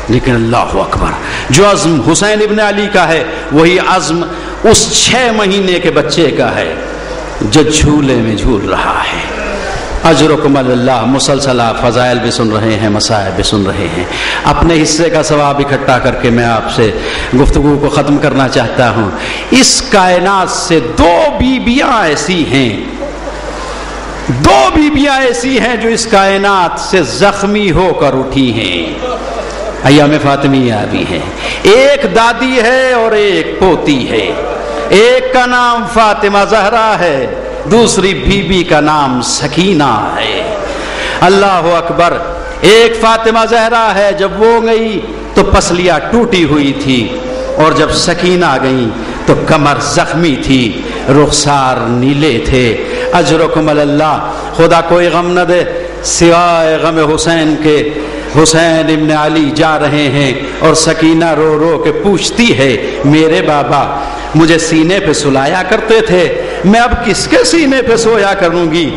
لیکن اللہ اکبر، جو عزم حسین ابن علی کا ہے وہی عزم اس 6 مہینے کے بچے کا ہے جو جھولے میں جھول رہا ہے۔ اجرکم اللہ، مسلسل آپ فضائل بھی سن رہے ہیں، مصائب بھی سن رہے ہیں۔ اپنے حصے کا ثواب اکٹھا کر کے میں آپ سے گفتگو کو ختم کرنا چاہتا ہوں۔ اس کائنات سے 2 بیویاں ایسی ہیں، 2 بیویاں ایسی ہیں جو اس کائنات سے زخمی ہو کر اٹھی ہیں، ایام فاطمیہ بھی ہیں۔ ایک دادی ہے اور ایک پوتی ہے۔ ایک کا نام فاطمہ زہرا ہے، دوسری بیوی کا نام سکینہ ہے۔ اللہ اکبر، ایک فاطمہ زہرا ہے، جب وہ گئی تو پسلیاں ٹوٹی ہوئی تھی، اور جب سکینہ گئی تو کمر زخمی تھی، رخسار نیلے تھے۔ اجرکم اللہ، خدا کوئی غم نہ دے سوائے غم حسین کے۔ حسین ابن علی جا رہے ہیں اور سکینہ رو رو کے پوچھتی ہے، میرے بابا مجھے سینے پہ سلایا کرتے تھے، میں اب کس کے سینے پہ سویا کروں گی؟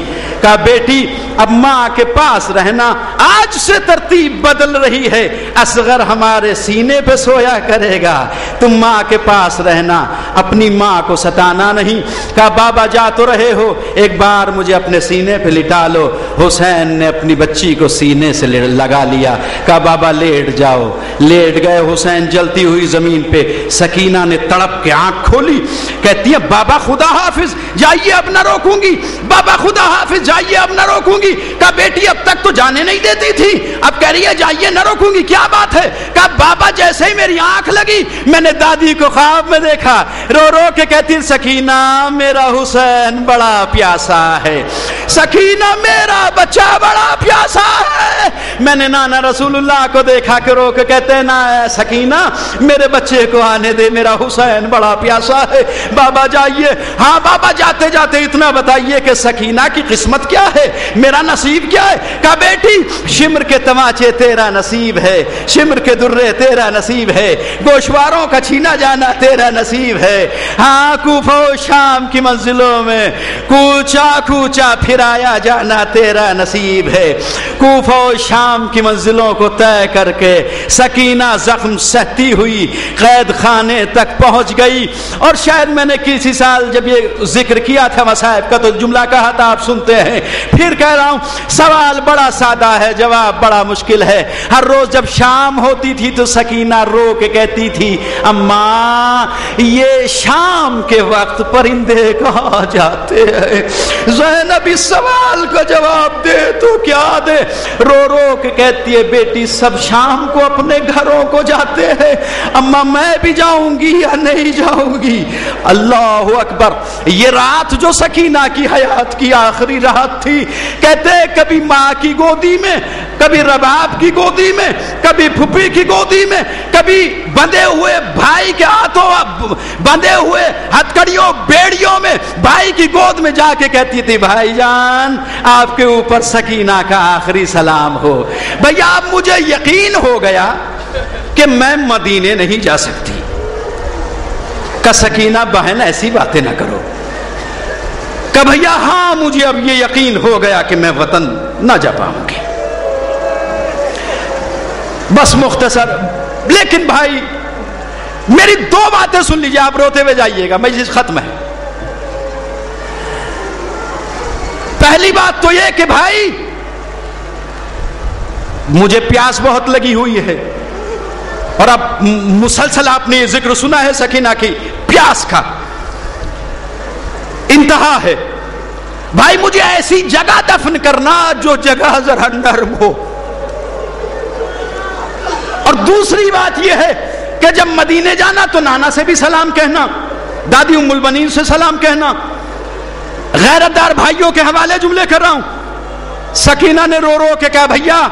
کہا بیٹی اب ماں کے پاس رہنا، آج سے ترتیب بدل رہی ہے، اصغر ہمارے سینے پہ سویا کرے گا، تم ماں کے پاس رہنا، اپنی ماں کو ستانا نہیں۔ کہا بابا جا تو رہے ہو، ایک بار مجھے اپنے سینے پہ لٹا لو۔ حسین نے اپنی بچی کو سینے سے لگا لیا، کہا بابا لیٹ جاؤ۔ لیٹ گئے حسین جلتی ہوئی زمین پہ۔ سکینہ نے تڑپ کے آنکھ کھولی، کہتی ہے بابا خدا حافظ، جائیے اب نہ روکوں گی، بابا خدا حافظ جائیے اب نہ روکوں گی۔ کہا بیٹی اب تک تو جانے نہیں دیتی تھی، اب کہہ رہی ہے جائیے نہ روکوں گی، کیا بات ہے؟ کہا بابا جیسے ہی میری آنکھ لگی میں نے دادی کو خواب میں دیکھا، رو رو کے کہتی سکینہ میرا حسین بڑا پیاسا ہے، سکینہ میرا بچہ بڑا پیاسا ہے۔ میں نے نانا رسول اللہ کو دیکھا کہ رو کے کہتے ہیں نا سکینہ میرے بچے کو آنے دے، میرا حسین بڑا پیاسا ہے، بابا جائیے۔ ہاں بابا جاتے جاتے اتنا بتائیے کہ سکینہ کی قسمت کیا ہے، میرا نصیب کیا ہے؟ کہا بیٹی شمر کے تماچے تیرا نصیب ہے، شمر کے درے تیرا نصیب ہے، گوشواروں کا چھینا جانا تیرا نصیب ہے۔ ہاں کوفہ و شام کی منزلوں میں کوچا کوچا پھرایا جانا تیرا نصیب ہے۔ کوفہ و شام کی منزلوں کو طے کر کے سکینہ زخم سہتی ہوئی قید خانے تک پہنچ گئی۔ اور شاید میں نے کسی سال جب یہ ذکر کیا تھا مصائب کا تو جملہ کہا تھا، آپ سنتے ہیں، پھر کہہ رہا ہوں، سوال بڑا سادہ ہے، جواب بڑا مشکل ہے۔ ہر روز جب شام ہوتی تھی تو سکینہ رو کے کہتی تھی اماں یہ شام کے وقت پرندے کہاں جاتے ہیں؟ زینب اس سوال کا جواب دے تو کیا دے؟ رو رو کے کہتی ہے بیٹی سب شام کو اپنے گھروں کو جاتے ہیں، اماں میں بھی جاؤں گی یا نہیں جاؤں گی؟ اللہ اکبر، یہ رات جو سکینہ کی حیات کی آخری رات تھی، کہتے کبھی ماں کی گودی میں، کبھی رباب کی گودی میں، کبھی پھپھی کی گودی میں، کبھی بندھے ہوئے بھائی کے ہاتھوں بندھے ہوئے ہتھکڑیوں بیڑیوں میں بھائی کی گود میں جا کے کہتی تھی بھائی جان آپ کے اوپر سکینہ کا آخری سلام ہو۔ بھیا اب مجھے یقین ہو گیا کہ میں مدینے نہیں جا سکتی۔ کہ سکینہ بہن ایسی باتیں نہ کرو، کہ بھیا ہاں مجھے اب یہ یقین ہو گیا کہ میں وطن نہ جا پاؤں گی، بس مختصر۔ لیکن بھائی میری 2 باتیں سن لیجیے، آپ روتے ہوئے جائیے گا، مجلس ختم ہے۔ پہلی بات تو یہ کہ بھائی مجھے پیاس بہت لگی ہوئی ہے، اور اب مسلسل آپ نے یہ ذکر سنا ہے سکینہ کی پیاس کا انتہا ہے۔ بھائی مجھے ایسی جگہ دفن کرنا جو جگہ ذرا نرم ہو، اور دوسری بات یہ ہے کہ جب مدینے جانا تو نانا سے بھی سلام کہنا، دادی ام المؤمنین سے سلام کہنا، غیرت دار بھائیوں کے حوالے جملے کر رہا ہوں۔ سکینہ نے رو رو کے کہا بھیا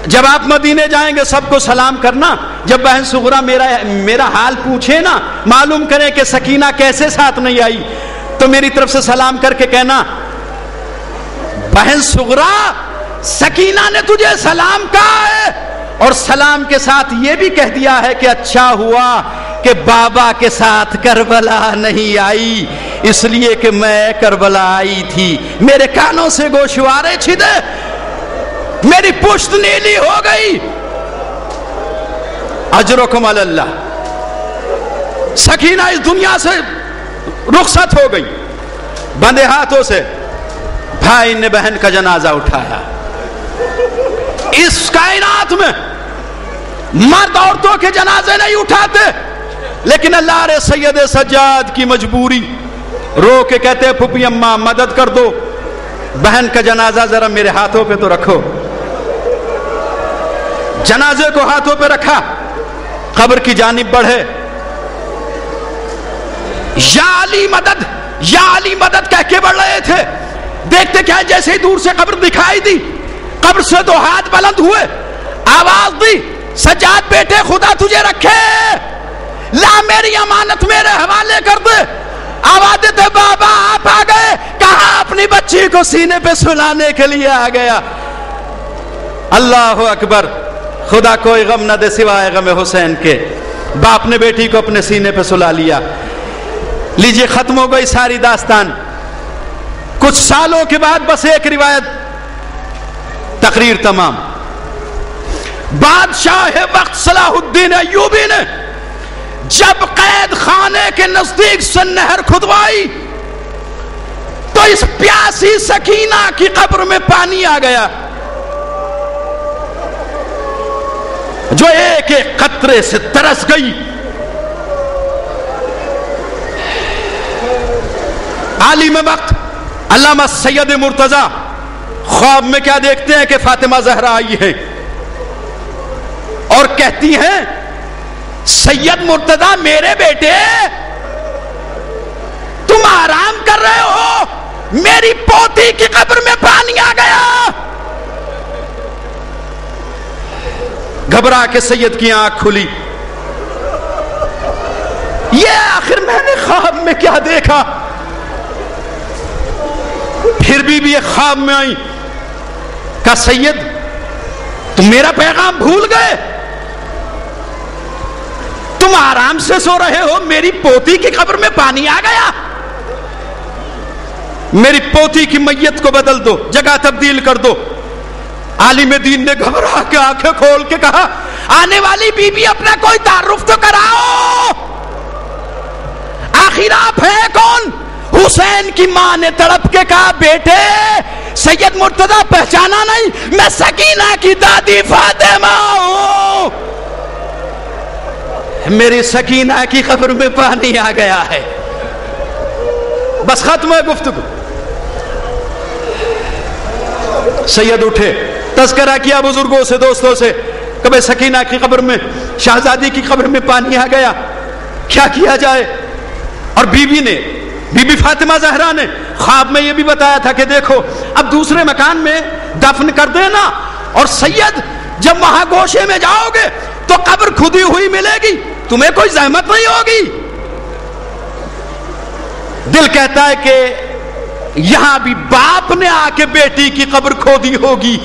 جب آپ مدینے جائیں گے سب کو سلام کرنا، جب بہن صغرا میرا حال پوچھے نا، معلوم کریں کہ سکینہ کیسے ساتھ نہیں آئی، تو میری طرف سے سلام کر کے کہنا بہن صغرا سکینہ نے تجھے سلام کہا ہے، اور سلام کے ساتھ یہ بھی کہہ دیا ہے کہ اچھا ہوا کہ بابا کے ساتھ کربلا نہیں آئی، اس لیے کہ میں کربلا آئی تھی، میرے کانوں سے گوشوارے چھدے، میری پشت نیلی ہو گئی، اجرکم علی اللہ. سکینہ اس دنیا سے رخصت ہو گئی. بندے ہاتھوں سے بھائی نے بہن کا جنازہ اٹھایا. اس کائنات میں مرد عورتوں کے جنازے نہیں اٹھاتے, لیکن اللہ رے سید سجاد کی مجبوری, رو کے کہتے پھپھی اماں مدد کر دو, بہن کا جنازہ ذرا میرے ہاتھوں پہ تو رکھو. جنازے کو ہاتھوں پہ رکھا, قبر کی جانب بڑھے. یا علی مدد, یا علی مدد کہہ کے بڑھ رہے تھے. دیکھتے کیا جیسے ہی دور سے قبر دکھائی دی, قبر سے دو ہاتھ بلند ہوئے, آواز دی سجاد بیٹے خدا تجھے رکھے, لا میری امانت میرے حوالے کر دے. آواز دیتے بابا آپ آ گئے, کہاں اپنی بچی کو سینے پہ سلانے کے لیے آ گیا. اللہ اکبر. خدا کوئی غم نہ دے سوائے غم حسین کے. باپ نے بیٹی کو اپنے سینے پہ سلا لیا. لیجئے ختم ہو گئی ساری داستان. کچھ سالوں کے بعد بس ایک روایت, تقریر تمام. بادشاہ وقت صلاح الدین ایوبی نے جب قید خانے کے نزدیک سے نہر کھدوائی تو اس پیاسی سکینہ کی قبر میں پانی آ گیا, جو ایک ایک قطرے سے ترس گئی. عالم وقت علامہ سید مرتضیٰ خواب میں کیا دیکھتے ہیں کہ فاطمہ زہرا آئی ہے اور کہتی ہیں سید مرتضیٰ میرے بیٹے تم آرام کر رہے ہو, میری پوتی کی قبر میں پانی آ گیا. گھبرا کے سید کی آنکھ کھلی. یہ آخر میں نے خواب میں کیا دیکھا. پھر بھی یہ خواب میں آئی. کہا سید تم میرا پیغام بھول گئے, تم آرام سے سو رہے ہو, میری پوتی کی قبر میں پانی آ گیا. میری پوتی کی میت کو بدل دو, جگہ تبدیل کر دو. عالم دین نے گھبرا کے آنکھیں کھول کے کہا آنے والی بی بی اپنا کوئی تعارف تو کراؤ, آخر آپ ہیں کون. حسین کی ماں نے تڑپ کے کہا بیٹے سید مرتضیٰ پہچانا نہیں, میں سکینہ کی دادی فاطمہ ہوں. میری سکینہ کی قبر میں پانی آ گیا ہے. بس ختم ہے گفتگو. سید اٹھے, تذکرہ کیا بزرگوں سے دوستوں سے, کبھی سکینہ کی قبر میں, شہزادی کی قبر میں پانی آ گیا, کیا کیا جائے. اور بی بی فاطمہ زہرا نے خواب میں یہ بھی بتایا تھا کہ دیکھو اب دوسرے مکان میں دفن کر دینا, اور سید جب وہاں گوشے میں جاؤ گے تو قبر کھدی ہوئی ملے گی, تمہیں کوئی زحمت نہیں ہوگی. دل کہتا ہے کہ یہاں بھی باپ نے آ کے بیٹی کی قبر کھودی ہوگی,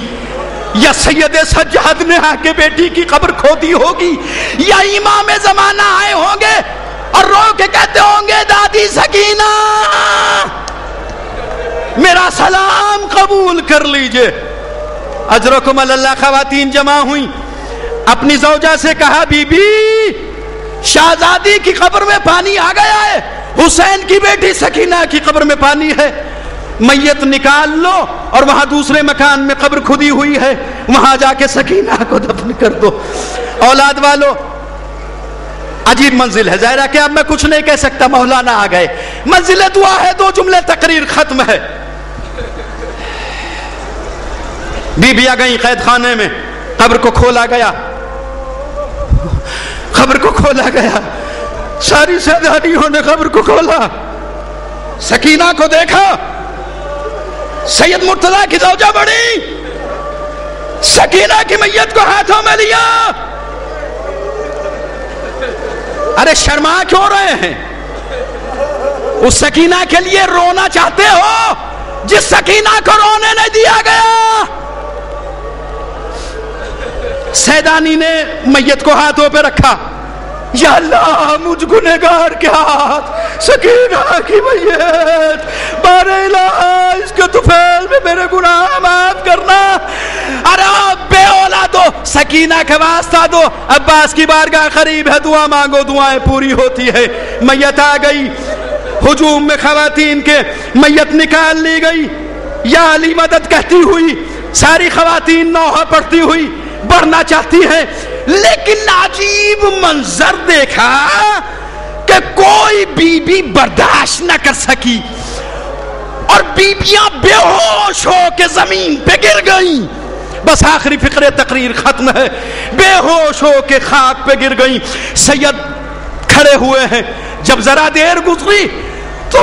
یا سید سجاد نے آ کے بیٹی کی قبر کھودی ہوگی, یا امام زمانہ آئے ہوں گے اور رو کے کہتے ہوں گے دادی سکینہ میرا سلام قبول کر لیجئے. اجرکم اللہ. خواتین جمع ہوئیں, اپنی زوجہ سے کہا بی بی شہزادی کی قبر میں پانی آ گیا ہے, حسین کی بیٹی سکینہ کی قبر میں پانی ہے, میت نکال لو اور وہاں دوسرے مکان میں قبر کھدی ہوئی ہے, وہاں جا کے سکینہ کو دفن کر دو. اولاد والو عجیب منزل ہے, ظاہر ہے کہ اب میں کچھ نہیں کہہ سکتا, مولانا آ گئے. منزل دعا ہے, 2 جملے تقریر ختم ہے. بیبیاں گئیں قید خانے میں, قبر کو کھولا گیا, قبر کو کھولا گیا, ساری شہزادیوں نے قبر کو کھولا, سکینہ کو دیکھا, سید مرتضیٰ کی زوجہ بڑی, سکینہ کی میت کو ہاتھوں میں لیا. ارے شرما کیوں رہے ہیں, اس سکینہ کے لیے رونا چاہتے ہو جس سکینہ کو رونے نہیں دیا گیا. سیدانی نے میت کو ہاتھوں پہ رکھا, یا اللہ مجھ گنہگار کے ہاتھ سکینہ کی میت، بارے الہ اس کے طفیل میں میرے گناہ معاف کرنا۔ ارے بے اولادو سکینہ کا واسطہ دو، عباس کی بارگاہ قریب ہے، دعا مانگو دعائیں پوری ہوتی ہے۔ میت آ گئی، ہجوم میں خواتین کے میت نکال لی گئی، یا علی مدد کہتی ہوئی ساری خواتین نوحہ پڑھتی ہوئی بڑھنا چاہتی ہیں، لیکن عجیب منظر دیکھا کہ کوئی بی بی برداشت نہ کر سکی اور بیبیاں بے ہوش ہو کے زمین پہ گر گئیں۔ بس آخری فقرے تقریر ختم ہے، بے ہوش ہو کے خاک پہ گر گئیں۔ سید کھڑے ہوئے ہیں، جب ذرا دیر گزری تو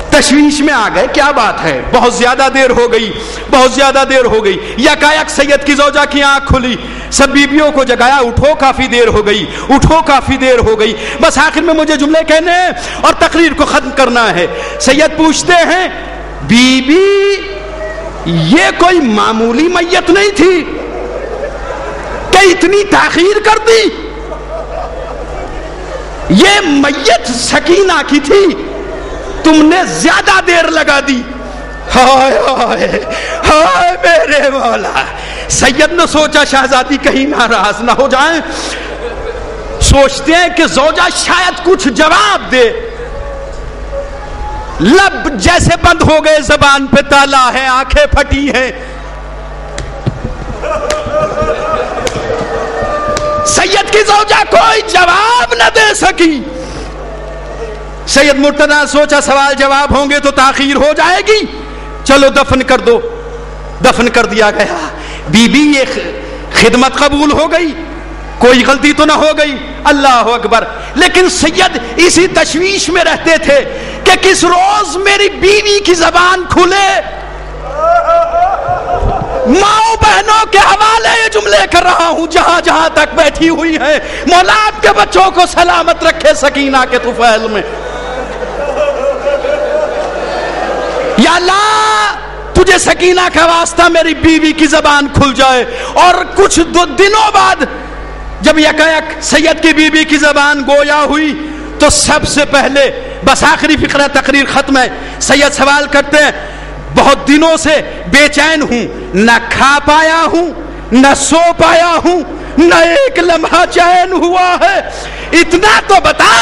تشویش میں آ گئے، کیا بات ہے، بہت زیادہ دیر ہو گئی، بہت زیادہ دیر ہو گئی۔ یکایک سید کی زوجہ کی آنکھ کھلی، سب بیبیوں کو جگایا، اٹھو کافی دیر ہو گئی، اٹھو کافی دیر ہو گئی۔ بس آخر میں مجھے جملے کہنے ہیں اور تقریر کو ختم کرنا ہے۔ سید پوچھتے ہیں، بی بی یہ کوئی معمولی میت نہیں تھی کہ اتنی تاخیر کر دی؟ یہ میت سکینہ کی تھی، تم نے زیادہ دیر لگا دی۔ ہائے ہائے ہائے میرے مولا۔ سید نے سوچا شہزادی کہیں ناراض نہ ہو جائیں، سوچتے ہیں کہ زوجہ شاید کچھ جواب دے، لب جیسے بند ہو گئے، زبان پہ تالا ہے، آنکھیں پھٹی ہیں۔ سید کی زوجہ کوئی جواب نہ دے سکی۔ سید مرتضیٰ سوچا سوال جواب ہوں گے تو تاخیر ہو جائے گی، چلو دفن کر دو۔ دفن کر دیا گیا۔ بی بی یہ خدمت قبول ہو گئی، کوئی غلطی تو نہ ہو گئی، اللہ اکبر۔ لیکن سید اسی تشویش میں رہتے تھے کہ کس روز میری بیوی کی زبان کھلے۔ ماؤں بہنوں کے حوالے یہ جملے کر رہا ہوں جہاں جہاں تک بیٹھی ہوئی ہیں، مولا آپ کے بچوں کو سلامت رکھے سکینہ کے طفیل میں۔ یا اللہ تجھے سکینہ کا واسطہ میری بیوی کی زبان کھل جائے۔ اور کچھ دنوں بعد جب یکایک سید کی بیوی کی زبان گویا ہوئی تو سب سے پہلے، بس آخری فقرہ تقریر ختم ہے، سید سوال کرتے ہیں، بہت دنوں سے بے چین ہوں، نہ کھا پایا ہوں، نہ سو پایا ہوں، نہ ایک لمحہ چین ہوا ہے، اتنا تو بتا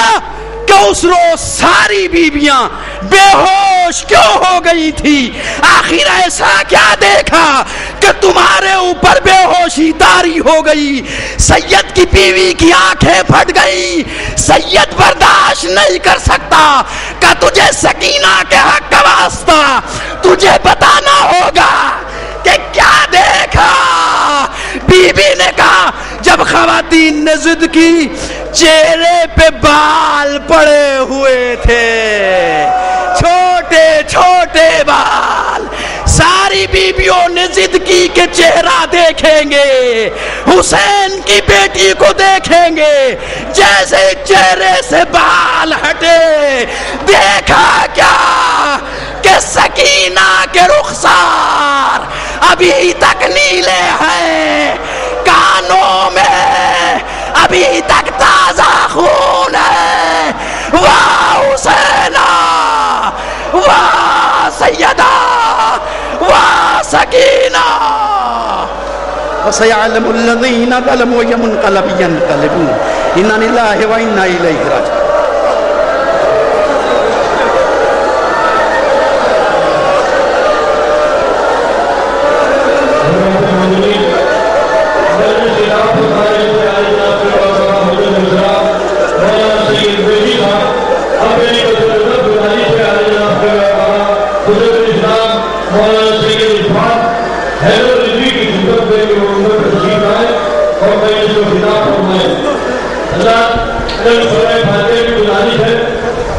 کہ اس روز ساری بیویاں بے ہوش کیوں ہو گئی تھی؟ آخر ایسا کیا دیکھا کہ تمہارے اوپر بے ہوشی طاری ہو گئی؟ سید کی بیوی کی آنکھیں پھٹ گئی۔ سید برداشت نہیں کر سکتا کہ تجھے سکینہ کے حق کا واسطہ تجھے بتانا ہوگا کہ کیا دیکھا۔ بی بی نے کہا، جب خواتین نے ضد کی، چہرے پہ بال پڑے ہوئے تھے، چھوٹے چھوٹے بال۔ ساری بیویوں نے ضد کی کہ چہرہ دیکھیں گے، حسین کی بیٹی کو دیکھیں گے، جیسے چہرے سے بال ہٹے دیکھا کیا کہ سکینہ کے رخسار ابھی تک نیلے ہیں، کانوں میں ابھی تک تازہ خون ہے۔ واہ حسینہ، واہ سیدہ، واہ سکینہ۔ وَسَيَعْلَمُ الَّذِينَ ظَلَمُوا أَيَّ مُنقَلَبٍ يَنقَلِبُونَ إِنَّا لِلَّهِ وَإِنَّا إِلَيْهِ رَاجِعُونَ۔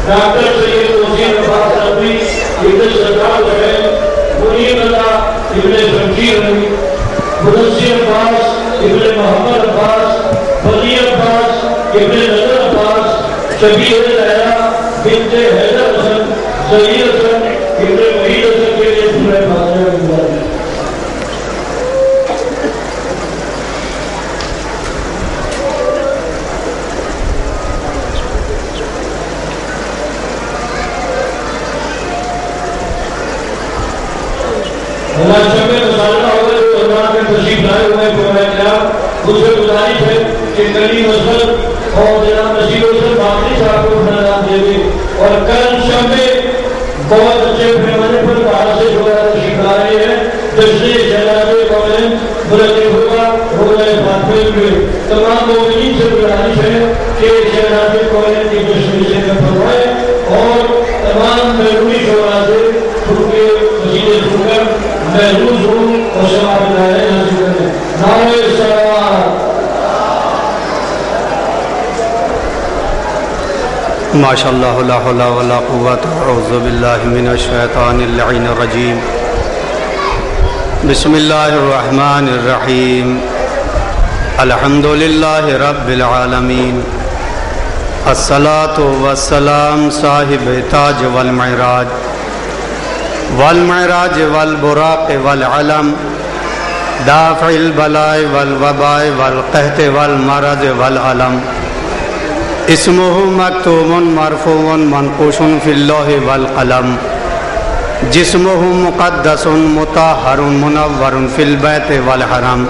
ڈاکٹر سید وسیم عباس نقوی ابن سرکار حسین، منیر اللہ ابن شمشیر علی، منصر عباس ابن محمد عباس، ولی عباس ابن نظر عباس، شبیر لیلا بنت حیدر حسن، ظہیر حسن ابن وحید حسن کے لیے سورہ فاتحہ کی بات ہے۔ کہ کلیم اصغر اور جناب نصیر حسین باقری صاحب کو اپنا نام دے دیں اور کل شب میں بہت اچھے پیمانے پر باہر سے جو شکار رہے ہیں جشن شہزاد کالج بلند ہوگا روزہ فاطمہ میں تمام مومنین سے گزارش ہے کہ شہزاد کالج کی جشن میں فرمائے اور تمام بیرونی شعراء سے کیونکہ مسجد سن کر محروز ہوں اور ثواب نعرے حاصل کریں نعرہ صلوات ماشاء اللہ لا حول ولا قوت اعوذ باللہ من الشیطان اللعین الرجیم بسم اللہ الرحمن الرحیم الحمد للہ رب العالمین الصلاة والسلام صاحب تاج والمعراج والمعراج والبراق والعلم دافع البلاء والوباء والقحط والمرض والعلم اسمه مکتوب مرفوع منقوش فی اللوح والقلم جسمه مقدس مطہر منور فی البیت والحرم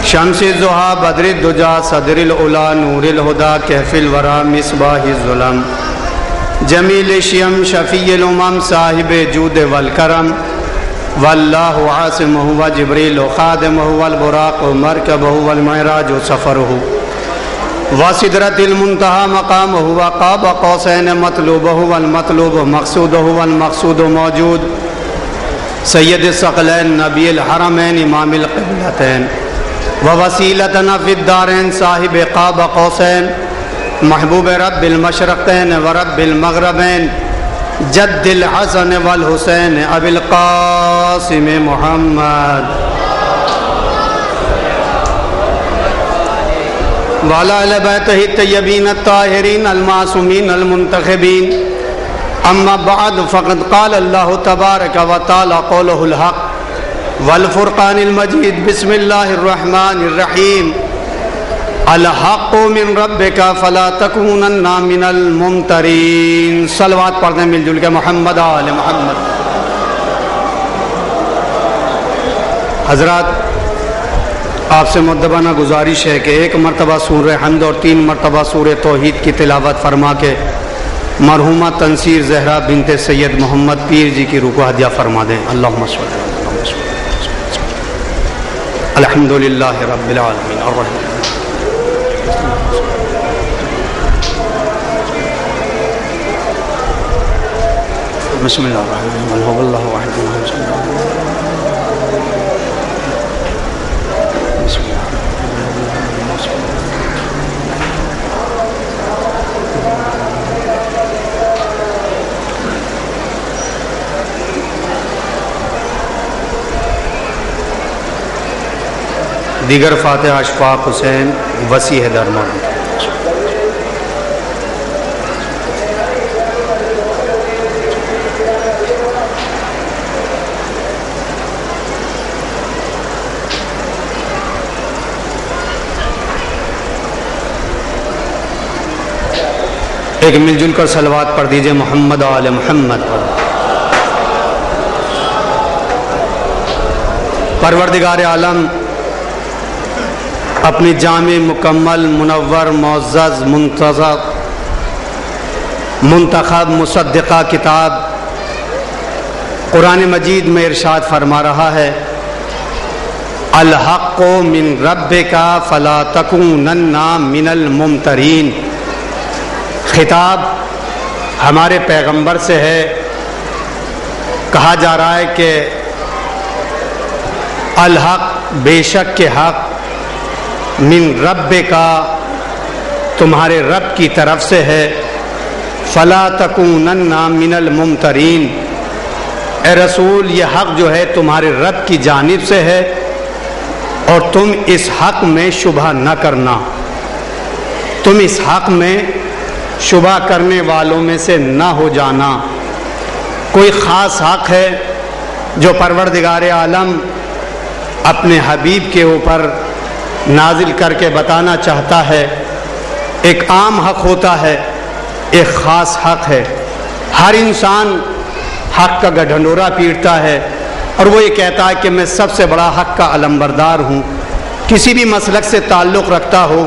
شمس الضحیٰ بدر الدجا صدر العلا نور الہدا کہف الورا مصباح الظلم جمیل الشیم شفیع الامم صاحب جود والکرم واللہ عاصمہ وجبریل خادمہ والبراق مرکبہ والمعراج سفرہ وسدرۃ المنتہی مقامہ وقاب قوسین مطلوبہ والمطلوب مقصودہ والمقصود موجود سید الثقلین نبی الحرمین امام القبلتین ووسیلتنا فی الدارین صاحب قاب قوسین محبوب رب المشرقین ورب المغربین جد الحسن والحسین ابی القاسم محمد وعلى آل بیتہ الطیبین الطاہرین المعصومین المنتخبین اما بعد فقد قال اللہ تبارک و تعالی قولہ الحق والفرقان المجید بسم اللہ الرحمن الرحیم الحق من ربک فلا تکونن من الممترین صلوات پڑھ دیں مل جل کے محمد آل محمد حضرات آپ سے مدبانہ گزارش ہے کہ ایک مرتبہ سورہ حمد اور 3 مرتبہ سورہ توحید کی تلاوت فرما کے مرحومہ تنصیر زہرا بنت سید محمد پیر جی کی روح کو ہدیہ فرما دیں اللہم صلی اللہ علیہ وسلم الحمدللہ رب العالمین الرحمن بسم اللہ الرحمن الرحیم اللہ وحده دیگر فاتحہ اشفاق حسین وسیع درمان ایک مل جل کر صلوات پڑھ دیجئے محمد آل محمد پروردگار عالم اپنی جامع مکمل منور معزز منتخب مصدقہ کتاب قرآن مجید میں ارشاد فرما رہا ہے الحق من ربک فلا تکونن من الممترین خطاب ہمارے پیغمبر سے ہے کہا جا رہا ہے کہ الحق بے شک کے حق من رب کا تمہارے رب کی طرف سے ہے فلا تکونن من الممترین اے رسول یہ حق جو ہے تمہارے رب کی جانب سے ہے اور تم اس حق میں شبہ نہ کرنا تم اس حق میں شبہ کرنے والوں میں سے نہ ہو جانا کوئی خاص حق ہے جو پروردگار عالم اپنے حبیب کے اوپر نازل کر کے بتانا چاہتا ہے ایک عام حق ہوتا ہے ایک خاص حق ہے ہر انسان حق کا ڈھنڈورا پیٹتا ہے اور وہ یہ کہتا ہے کہ میں سب سے بڑا حق کا علمبردار ہوں کسی بھی مسلک سے تعلق رکھتا ہو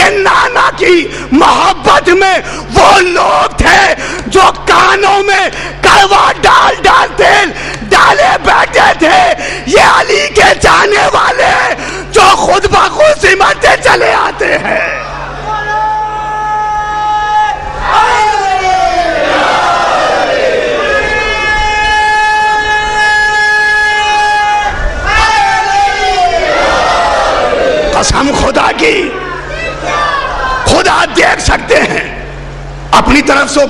کہ نانا کی محبت میں وہ لوگ تھے جو کانوں میں کڑوا ڈال تیل ڈالے بیٹھے تھے، یہ علی کے چاہنے والے جو خود بخود سمٹتے چلے آتے ہیں۔ قسم خدا کی، خدا دیکھ سکتے ہیں اپنی طرف سے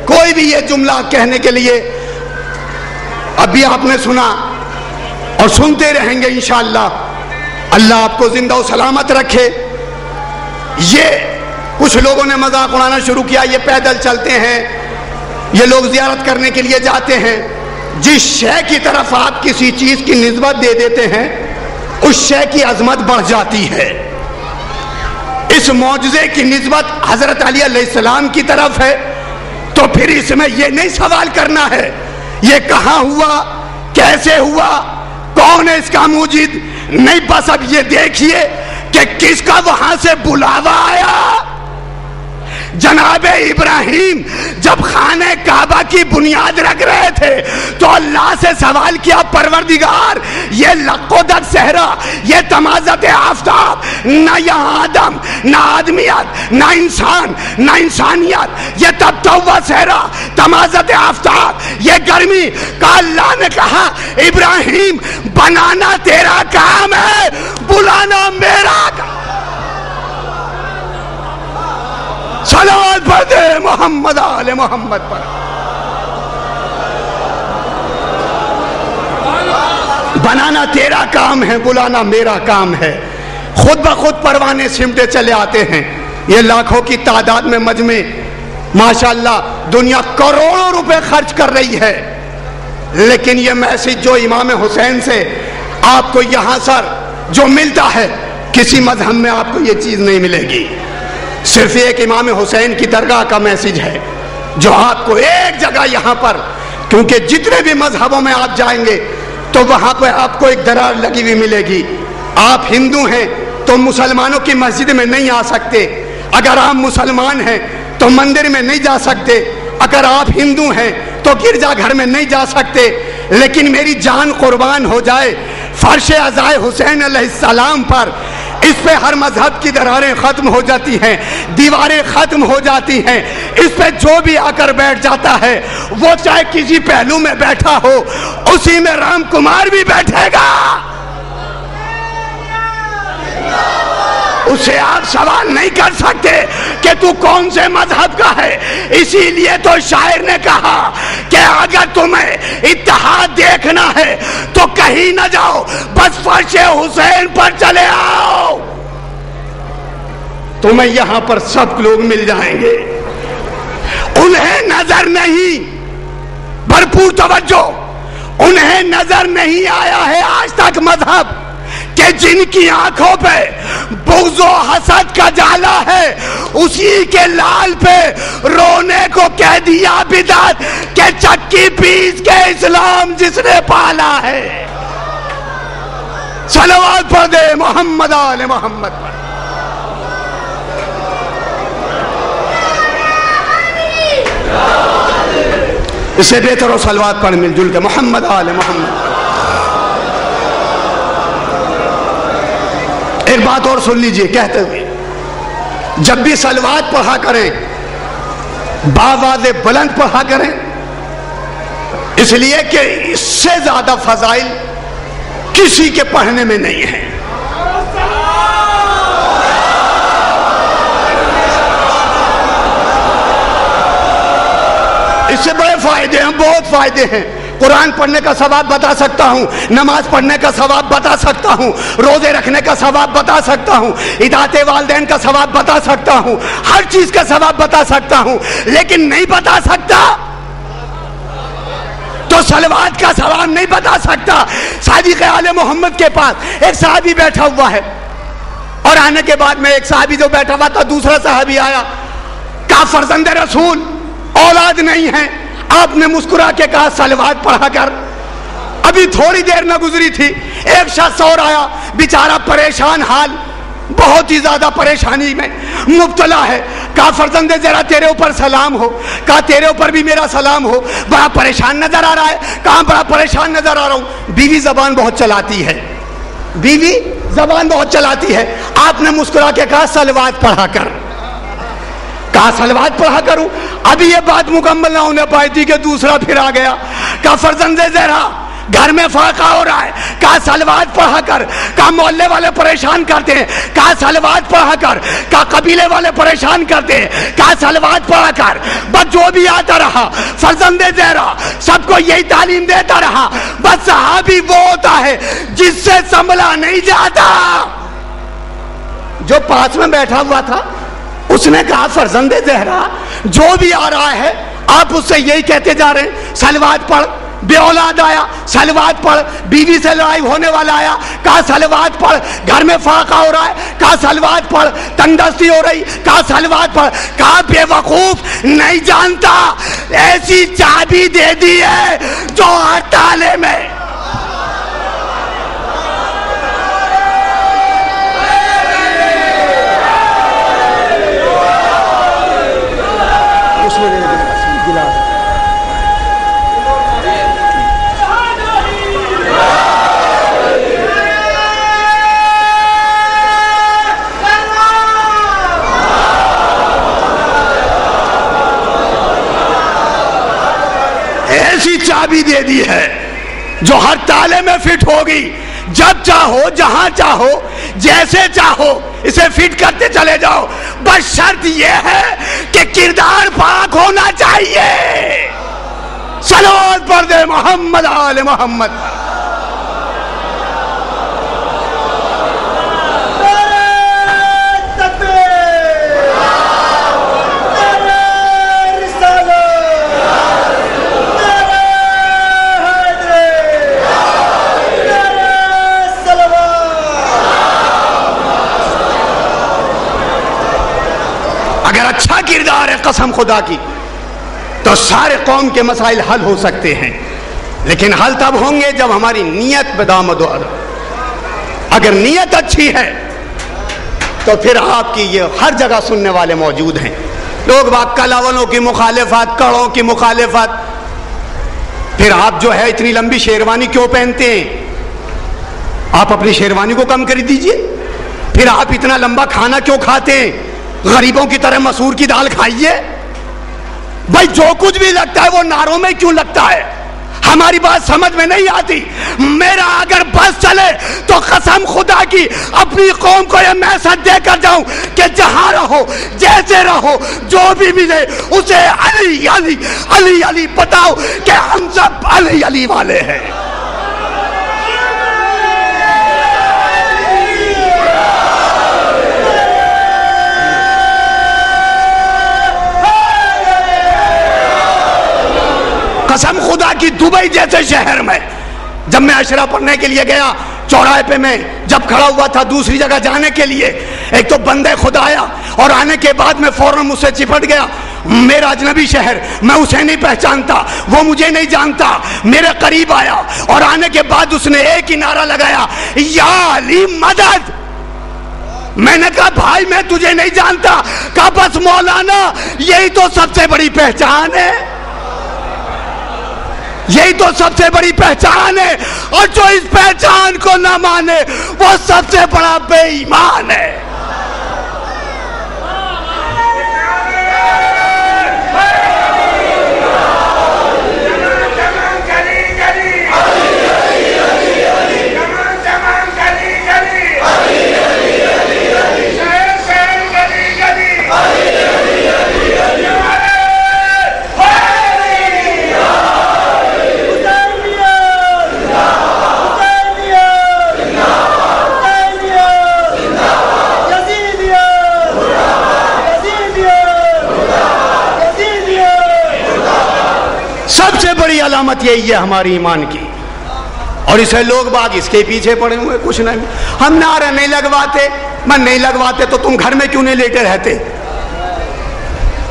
کوئی بھی یہ جملہ کہنے کے لیے ابھی آپ نے سنا اور سنتے رہیں گے انشاءاللہ۔ اللہ آپ کو زندہ و سلامت رکھے۔ یہ کچھ لوگوں نے مذاق اڑانا شروع کیا، یہ پیدل چلتے ہیں، یہ لوگ زیارت کرنے کے لیے جاتے ہیں۔ جس شے کی طرف آپ کسی چیز کی نسبت دے دیتے ہیں اس شے کی عظمت بڑھ جاتی ہے۔ اس معجزے کی نسبت حضرت علی علیہ السلام کی طرف ہے تو پھر اس میں یہ نہیں سوال کرنا ہے یہ کہاں ہوا، کیسے ہوا، کون ہے اس کا موجد، نہیں، بس اب یہ دیکھیے کہ کس کا وہاں سے بلاوا آیا۔ جناب ابراہیم جب خانہ کعبہ کی بنیاد رکھ رہے تھے تو اللہ سے سوال کیا، پروردگار یہ لق و دق صحرا، یہ تمازت آفتاب، نہ یہاں آدم، نہ آدمیت، نہ انسان، نہ انسانیت، یہ تبتا ہوا صحرا، تمازت آفتاب، یہ گرمی کا اللہ نے کہا ابراہیم بنانا تیرا کام ہے، بلانا میرا کام۔ صلوات پڑھ دے محمد آل محمد پر۔ بنانا تیرا کام ہے، بلانا میرا کام ہے۔ خود بخود پروانے سمٹے چلے آتے ہیں۔ یہ لاکھوں کی تعداد میں مجمع ماشاءاللہ دنیا کروڑوں روپے خرچ کر رہی ہے، لیکن یہ میسج جو امام حسین سے آپ کو یہاں سر جو ملتا ہے کسی مذہب میں آپ کو یہ چیز نہیں ملے گی۔ صرف ایک امام حسین کی درگاہ کا میسج ہے جو آپ کو ایک جگہ یہاں پر، کیونکہ جتنے بھی مذہبوں میں آپ جائیں گے تو وہاں پہ آپ کو ایک درار لگی ہوئی ملے گی۔ آپ ہندو ہیں تو مسلمانوں کی مسجد میں نہیں آ سکتے، اگر آپ مسلمان ہیں تو مندر میں نہیں جا سکتے، اگر آپ ہندو ہیں تو گرجا گھر میں نہیں جا سکتے، لیکن میری جان قربان ہو جائے فرش عزائے حسین علیہ السلام پر، اس پہ ہر مذہب کی دراریں ختم ہو جاتی ہیں، دیواریں ختم ہو جاتی ہیں۔ اس پہ جو بھی آ کر بیٹھ جاتا ہے وہ چاہے کسی پہلو میں بیٹھا ہو، اسی میں رام کمار بھی بیٹھے گا، اسے آپ سوال نہیں کر سکتے کہ تو کون سے مذہب کا ہے۔ اسی لیے تو شاعر نے کہا کہ اگر تمہیں اتحاد دیکھنا ہے تو کہیں نہ جاؤ، بس فرش حسین پر چلے آؤ، تمہیں یہاں پر سب لوگ مل جائیں گے۔ انہیں نظر نہیں، بھرپور توجہ، انہیں نظر نہیں آیا ہے آج تک مذہب کہ جن کی آنکھوں پہ بغض و حسد کا جالا ہے، اسی کے لال پہ رونے کو کہہ دیا بدعت کہ چکی پیس کے اسلام جس نے پالا ہے۔ صلوات پڑھ دے محمد آل محمد پر۔ اس سے بہتر ہو صلوات پڑھ مل جل کے محمد آل محمد۔ ایک بات اور سن لیجئے کہتے ہوئے، جب بھی صلوات پڑھا کریں باواز بلند پڑھا کریں، اس لیے کہ اس سے زیادہ فضائل کسی کے پڑھنے میں نہیں ہیں۔ اس سے بڑے فائدے ہیں، بہت فائدے ہیں۔ قرآن پڑھنے کا ثواب بتا سکتا ہوں، نماز پڑھنے کا ثواب بتا سکتا ہوں، روزے رکھنے کا ثواب بتا سکتا ہوں، اطاعت والدین کا ثواب بتا سکتا ہوں، ہر چیز کا ثواب بتا سکتا ہوں، لیکن نہیں بتا سکتا تو صلوات کا ثواب نہیں بتا سکتا۔ صادق آل محمد کے پاس ایک صحابی بیٹھا ہوا ہے، اور آنے کے بعد میں ایک صحابی جو بیٹھا ہوا تھا، دوسرا صحابی آیا، کہا فرزند رسول اولاد نہیں ہے، آپ نے مسکرا کے کہا صلوات پڑھا کر۔ ابھی تھوڑی دیر نہ گزری تھی، ایک شخص اور آیا، بیچارہ پریشان حال، بہت ہی زیادہ پریشانی میں مبتلا ہے. کہا فرزند ذرا تیرے اوپر سلام ہو. کہا تیرے اوپر بھی میرا سلام ہو. بڑا پریشان نظر آ رہا ہے. کہاں بڑا پریشان نظر آ رہا ہوں. بیوی زبان بہت چلاتی ہے, بیوی زبان بہت چلاتی ہے. آپ نے مسکرا کے کہا صلوات پڑھا کر. کہا صلوات پڑھا کروں. ابھی یہ بات مکمل نہ ہونے پائی تھی کہ دوسرا پھر آ گیا. کہا فرزند زہرا گھر میں فاقہ ہو رہا ہے. کہا صلوات پڑھا کر. کہا محلے والے پریشان کرتے ہیں. کہا صلوات پڑھا کر. کہا قبیلے والے پریشان کرتے ہیں. کہا صلوات پڑھا کر. بس جو بھی آتا رہا فرزند زہرا سب کو یہی تعلیم دیتا رہا. بس صحابی وہ ہوتا ہے جس سے سنبھلا نہیں جاتا. جو پاس میں بیٹھا ہوا تھا اس نے کہا فرزند زہرا جو بھی آ رہا ہے آپ اس سے یہی کہتے جا رہے ہیں صلوات پڑھ. بے اولاد آیا صلوات پڑھ. بیوی سے لڑائی ہونے والا آیا کہا صلوات پڑھ. گھر میں فاقہ ہو رہا ہے کہا صلوات پڑھ. تنگدستی ہو رہی کہا صلوات پڑھ. کہا بے وقوف نہیں جانتا ایسی چابی دے دی ہے جو ہر تالے میں. ایسی چابی دے دی ہے جو ہر تالے میں فٹ ہوگی. جب چاہو جہاں چاہو جیسے چاہو اسے فٹ کرتے چلے جاؤ. بس شرط یہ ہے کہ کردار پاک ہونا چاہیے. صلوات پڑھ دے محمد آل محمد. اگر اچھا کردار ہے قسم خدا کی تو سارے قوم کے مسائل حل ہو سکتے ہیں. لیکن حل تب ہوں گے جب ہماری نیت بدآمد ہو. اگر نیت اچھی ہے تو پھر آپ کی یہ ہر جگہ سننے والے موجود ہیں. لوگ باگ کلاولوں کی مخالفت, کڑوں کی مخالفت. پھر آپ جو ہے اتنی لمبی شیروانی کیوں پہنتے ہیں؟ آپ اپنی شیروانی کو کم کر دیجئے. پھر آپ اتنا لمبا کھانا کیوں کھاتے ہیں؟ غریبوں کی طرح مسور کی دال کھائیے. بھائی جو کچھ بھی لگتا ہے وہ نعروں میں کیوں لگتا ہے؟ ہماری بات سمجھ میں نہیں آتی. میرا اگر بس چلے تو قسم خدا کی اپنی قوم کو یہ میسج دے کر جاؤں کہ جہاں رہو جیسے رہو جو بھی ملے اسے علی علی علی علی بتاؤ کہ ہم سب علی علی والے ہیں. قسم خدا کی دبئی جیسے شہر میں جب میں عشرہ پڑھنے کے لیے گیا چوراہے پہ میں جب کھڑا ہوا تھا دوسری جگہ جانے کے لیے ایک تو بندے خدا آیا اور آنے کے بعد میں فوراً مجھ سے چپٹ گیا. میرا اجنبی شہر میں اسے نہیں پہچانتا وہ مجھے نہیں جانتا. میرے قریب آیا اور آنے کے بعد اس نے ایک ہی نعرہ لگایا یا علی مدد. میں نے کہا بھائی میں تجھے نہیں جانتا. کہا بس مولانا یہی تو سب سے بڑی پہچان ہے. یہی تو سب سے بڑی پہچان ہے. اور جو اس پہچان کو نہ مانے وہ سب سے بڑا بے ایمان ہے. بڑی علامت یہی ہے ہماری ایمان کی. اور اسے لوگ باغ اس کے پیچھے پڑے ہوئے کچھ نہیں. ہم نعرہ نہیں لگواتے. میں نہیں لگواتے تو تم گھر میں کیوں نہیں لیٹے رہتے؟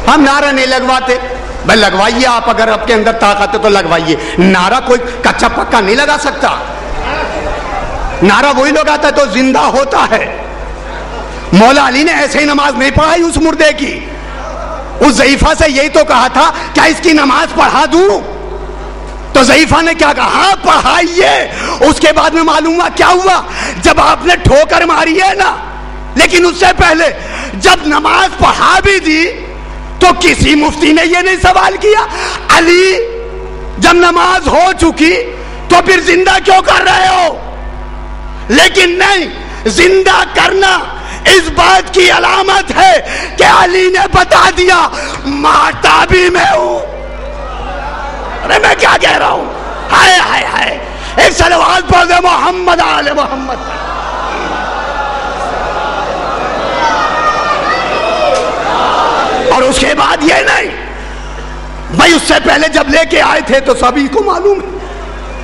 ہم نعرہ نہیں لگواتے. بھائی لگوائیے آپ اگر آپ کے اندر طاقت ہے تو لگوائیے. نعرہ کوئی کچا پکا نہیں لگا سکتا. نعرہ وہی لگاتا ہے تو زندہ ہوتا ہے. مولا علی نے ایسے ہی نماز نہیں پڑھائی اس مردے کی. اس ضعیفہ سے یہی تو کہا تھا کیا اس کی نماز پڑھا دوں؟ تو ضعیفہ نے کیا کہا؟ ہاں پڑھائیے. اس کے بعد میں معلوم ہوا کیا ہوا. جب آپ نے ٹھوکر ماری ہے نا، لیکن اس سے پہلے جب نماز پڑھا بھی دی تو کسی مفتی نے یہ نہیں سوال کیا علی جب نماز ہو چکی تو پھر زندہ کیوں کر رہے ہو؟ لیکن نہیں، زندہ کرنا اس بات کی علامت ہے کہ علی نے بتا دیا مارتا بھی میں ہوں. ارے میں کیا کہہ رہا ہوں؟ ہائے ہائے ہائے. ایک صلوات پڑھ دے محمد آل محمد. اور اس کے بعد یہ نہیں بھائی، اس سے پہلے جب لے کے آئے تھے تو سبھی کو معلوم ہے،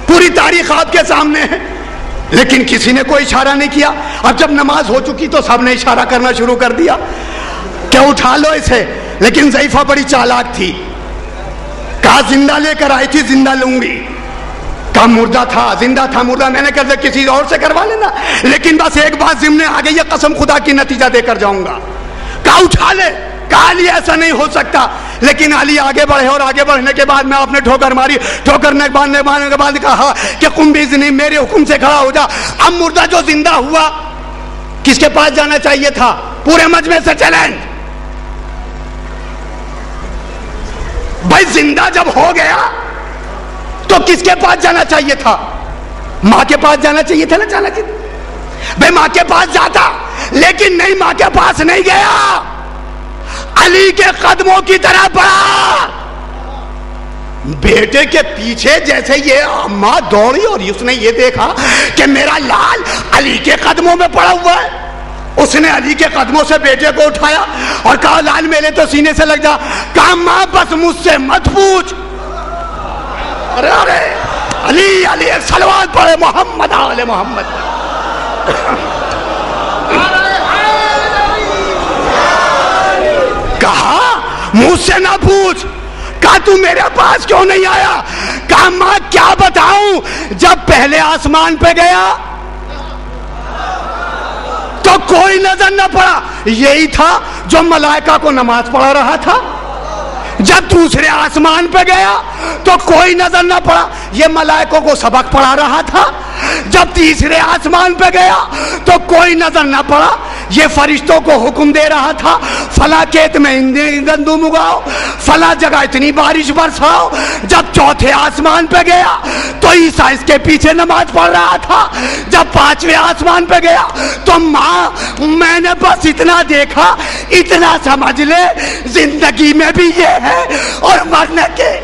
پوری تاریخ آپ کے سامنے ہے، لیکن کسی نے کوئی اشارہ نہیں کیا. اب جب نماز ہو چکی تو سب نے اشارہ کرنا شروع کر دیا کہ اٹھا لو اسے. لیکن ضعیفہ بڑی چالاک تھی، کہا زندہ لے کر آئی تھی زندہ لوں گی. کہا مردہ تھا، زندہ تھا مردہ. میں نے کہا کسی اور سے کروا لینا، لیکن بس ایک بات ضمن آ گئی ہے، قسم خدا کی نتیجہ دے کر جاؤں گا. کہا اٹھا لے. کہا علی ایسا نہیں ہو سکتا. لیکن علی آگے بڑھے اور آگے بڑھنے کے بعد میں آپ نے ٹھوکر ماری. ٹھوکر نے مارنے کے بعد کہا کہ قم باذنی، میرے حکم سے کھڑا ہو جا. اب مردہ جو زندہ ہوا کس کے پاس جانا چاہیے تھا؟ پورے مجمع سے چیلنج. بھائی زندہ جب ہو گیا تو کس کے پاس جانا چاہیے تھا؟ ماں کے پاس جانا چاہیے تھا نا. جانا چاہیے بھائی ماں کے پاس جاتا، لیکن نہیں، ماں کے پاس نہیں گیا، علی کے قدموں کی طرح پڑا. بیٹے کے پیچھے جیسے یہ ماں دوڑی اور اس نے یہ دیکھا کہ میرا لال علی کے قدموں میں پڑا ہوا ہے. اس نے علی کے قدموں سے بیٹے کو اٹھایا اور کہا لال میرے تو سینے سے لگ جا. کہا ماں بس مجھ سے مت پوچھ. ارے ارے علی علی صلوات پڑھے محمد آل محمد. کہا مجھ سے نہ پوچھ. کہا تو میرے پاس کیوں نہیں آیا؟ کہا ماں کیا بتاؤں، جب پہلے آسمان پہ گیا تو کوئی نظر نہ پڑا. یہی تھا جو ملائکہ کو نماز پڑھا رہا تھا. جب دوسرے آسمان پہ گیا تو کوئی نظر نہ پڑا، یہ ملائکوں کو سبق پڑھا رہا تھا. جب تیسرے آسمان پہ گیا تو کوئی نظر نہ پڑا، یہ فرشتوں کو حکم دے رہا تھا فلاں کھیت میں گندم اگاؤ، فلاں جگہ اتنی بارش برساؤ. جب چوتھے آسمان پہ گیا تو عیسیٰ اس کے پیچھے نماز پڑھ رہا تھا. جب پانچویں آسمان پہ گیا تو ماں میں نے بس اتنا دیکھا، اتنا سمجھ لے زندگی میں بھی یہ ہے اور مرنے کے.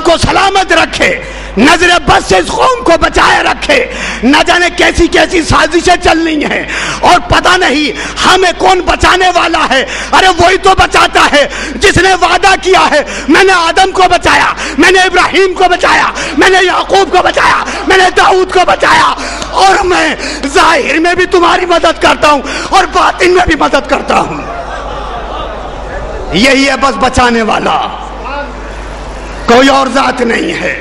کو سلامت رکھے، نظر بد سے اس قوم کو بچائے رکھے. نہ جانے کیسی کیسی سازشیں چلنی ہیں اور پتہ نہیں ہمیں کون بچانے والا ہے. ارے وہی تو بچاتا ہے جس نے وعدہ کیا ہے میں نے آدم کو بچایا، میں نے ابراہیم کو بچایا، میں نے یعقوب کو بچایا، میں نے داؤد کو بچایا، اور میں ظاہر میں بھی تمہاری مدد کرتا ہوں اور باطن میں بھی مدد کرتا ہوں. یہی ہے بس بچانے والا، کوئی اور ذات نہیں ہے.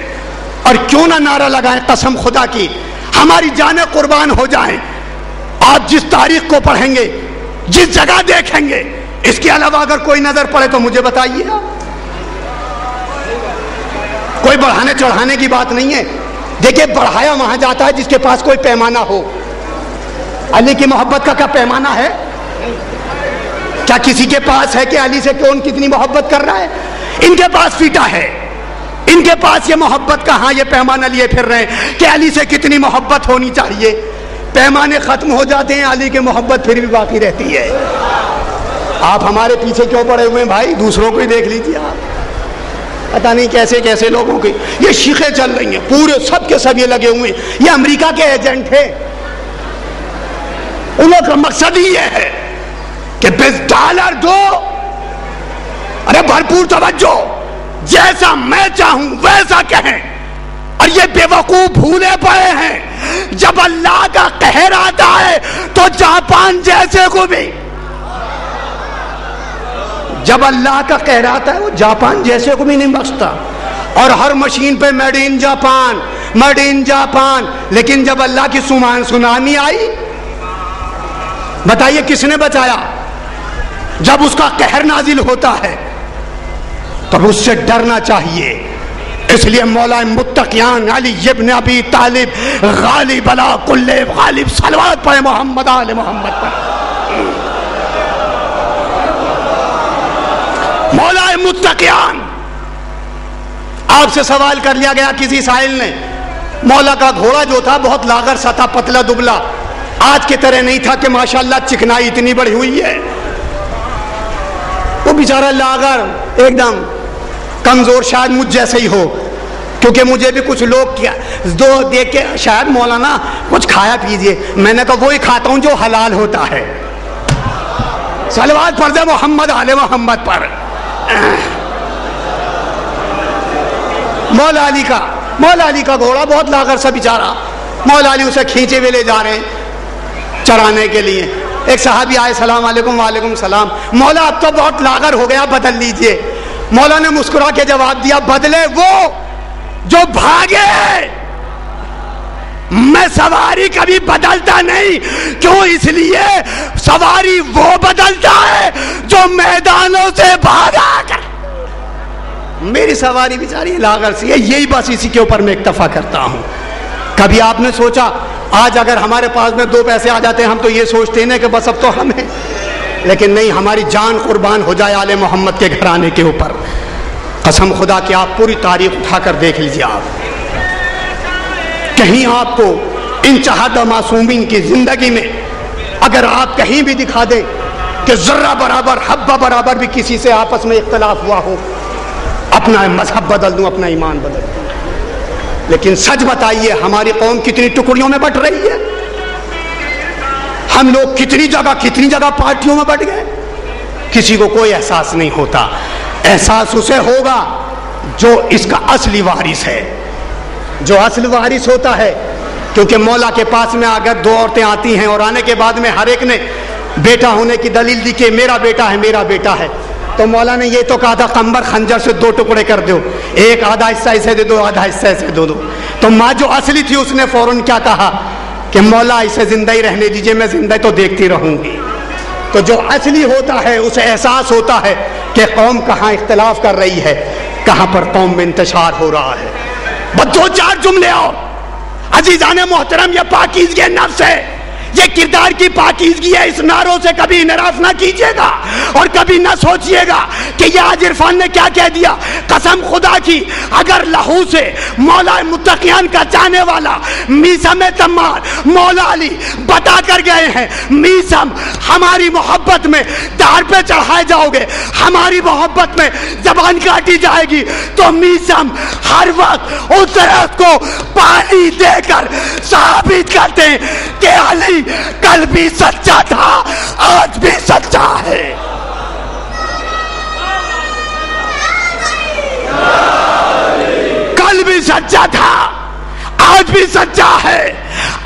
اور کیوں نہ نعرہ لگائیں قسم خدا کی، ہماری جانیں قربان ہو جائیں. آپ جس تاریخ کو پڑھیں گے، جس جگہ دیکھیں گے، اس کے علاوہ اگر کوئی نظر پڑے تو مجھے بتائیے. کوئی بڑھانے چڑھانے کی بات نہیں ہے. دیکھیں بڑھایا وہاں جاتا ہے جس کے پاس کوئی پیمانہ ہو. علی کی محبت کا کیا پیمانہ ہے؟ کیا کسی کے پاس ہے کہ علی سے کون کتنی محبت کر رہا ہے؟ ان کے پاس فیٹا ہے، ان کے پاس یہ محبت کا ہاں یہ پیمانہ لیے پھر رہے ہیں کہ علی سے کتنی محبت ہونی چاہیے. پیمانے ختم ہو جاتے ہیں، علی کی محبت پھر بھی باقی رہتی ہے. آپ ہمارے پیچھے کیوں پڑے ہوئے ہیں بھائی؟ دوسروں کو ہی دیکھ لیجیے. آپ پتہ نہیں کیسے کیسے لوگوں کی یہ شیخیں چل رہی ہیں، پورے سب کے سب یہ لگے ہوئے ہیں. یہ امریکہ کے ایجنٹ ہیں، انہوں کا مقصد ہی یہ ہے کہ بس ڈالر دو، ارے بھرپور توجہ، جیسا میں چاہوں ویسا کہیں. اور یہ بے وقوف بھولے پڑے ہیں جب اللہ کا قہر آتا ہے تو جاپان جیسے کو بھی، جب اللہ کا قہر آتا ہے وہ جاپان جیسے کو بھی نہیں بخشتا. اور ہر مشین پہ made in Japan, made in Japan. لیکن جب اللہ کی سونامی آئی، بتائیے کس نے بچایا؟ جب اس کا قہر نازل ہوتا ہے تو اس سے ڈرنا چاہیے. اس لیے مولا متقیان علی ابن ابی طالب غالب علی کل غالب، صلوات پڑھے محمد آل محمد پر. مولا متقیان، آپ سے سوال کر لیا گیا کسی سائل نے، مولا کا گھوڑا جو تھا بہت لاغر سا تھا، پتلا دبلا، آج کی طرح نہیں تھا کہ ماشاءاللہ چکنائی اتنی بڑی ہوئی ہے. وہ بیچارہ لاغر ایک دم کمزور، شاید مجھ جیسے ہی ہو، کیونکہ مجھے بھی کچھ لوگ دو دیکھ کے شاید مولانا کچھ کھایا پیجئے، میں نے کہا وہی کھاتا ہوں جو حلال ہوتا ہے. صلوات پڑھ دے محمد آل محمد پر. مولا علی کا گھوڑا بہت لاغر سا بیچارہ، مولا علی اسے کھینچے ہوئے لے جا رہے ہیں چرانے کے لیے. ایک صحابی آئے، السلام علیکم. وعلیکم السلام. مولا اب تو بہت لاغر ہو گیا، بدل لیجئے. مولا نے مسکرا کے جواب دیا، بدلے وہ جو بھاگے، میں سواری کبھی بدلتا نہیں. کیوں؟ اس لیے سواری وہ بدلتا ہے جو میدانوں سے بھاگا کر. میری سواری بیچاری لاغر سی ہے، یہی بس اسی کے اوپر میں اکتفا کرتا ہوں. کبھی آپ نے سوچا آج اگر ہمارے پاس میں 2 پیسے آ جاتے ہیں ہم تو یہ سوچتے ہیں کہ بس اب تو ہمیں، لیکن نہیں، ہماری جان قربان ہو جائے آل محمد کے گھرانے کے اوپر. قسم خدا کہ آپ پوری تاریخ اٹھا کر دیکھ لیجیے، آپ کہیں آپ کو ان چہادہ معصومین کی زندگی میں اگر آپ کہیں بھی دکھا دیں کہ ذرہ برابر، حبہ برابر بھی کسی سے آپس میں اختلاف ہوا ہو، اپنا مذہب بدل دوں، اپنا ایمان بدل دوں. لیکن سچ بتائیے ہماری قوم کتنی ٹکڑیوں میں بٹ رہی ہے؟ ہم لوگ کتنی جگہ پارٹیوں میں بٹ گئے، کسی کو کوئی احساس نہیں ہوتا. احساس اسے ہوگا جو اس کا اصلی وارث ہے، جو اصل وارث ہوتا ہے. کیونکہ مولا کے پاس میں اگر 2 عورتیں آتی ہیں اور آنے کے بعد میں ہر ایک نے بیٹا ہونے کی دلیل دی کہ میرا بیٹا ہے، میرا بیٹا ہے، تو مولا نے یہ تو کہا تھا قمبر خنجر سے 2 ٹکڑے کر دو، ایک آدھا حصہ اسے دے دو، آدھا حصہ اسے دے دو. تو ماں جو اصلی تھی اس نے فوراً کیا کہا کہ مولا اسے زندہ ہی رہنے دیجئے، میں زندہ تو دیکھتی رہوں گی. تو جو اصلی ہوتا ہے اسے احساس ہوتا ہے کہ قوم کہاں اختلاف کر رہی ہے، کہاں پر قوم میں انتشار ہو رہا ہے. بس 2-4 جملے اور عزیزان محترم، یہ پاکیزگی نفس ہے، یہ کردار کی پاکیزگی ہے. اس نعروں سے کبھی انحراف نہ کیجیے گا اور کبھی نہ سوچئے گا کہ یہ آج عرفان نے کیا کہہ دیا. قسم خدا کی اگر لہو سے مولا متقیان کا چاہنے والا میسم تمار مولا علی بتا کر گئے ہیں، میسم ہماری محبت میں دار پہ چڑھائے جاؤ گے، ہماری محبت میں زبان کاٹی جائے گی، تو میسم ہر وقت اس درخت کو پانی دے کر ثابت کرتے ہیں کہ علی کل بھی سچا تھا، آج بھی سچا ہے. کل بھی سچا تھا، آج بھی سچا ہے.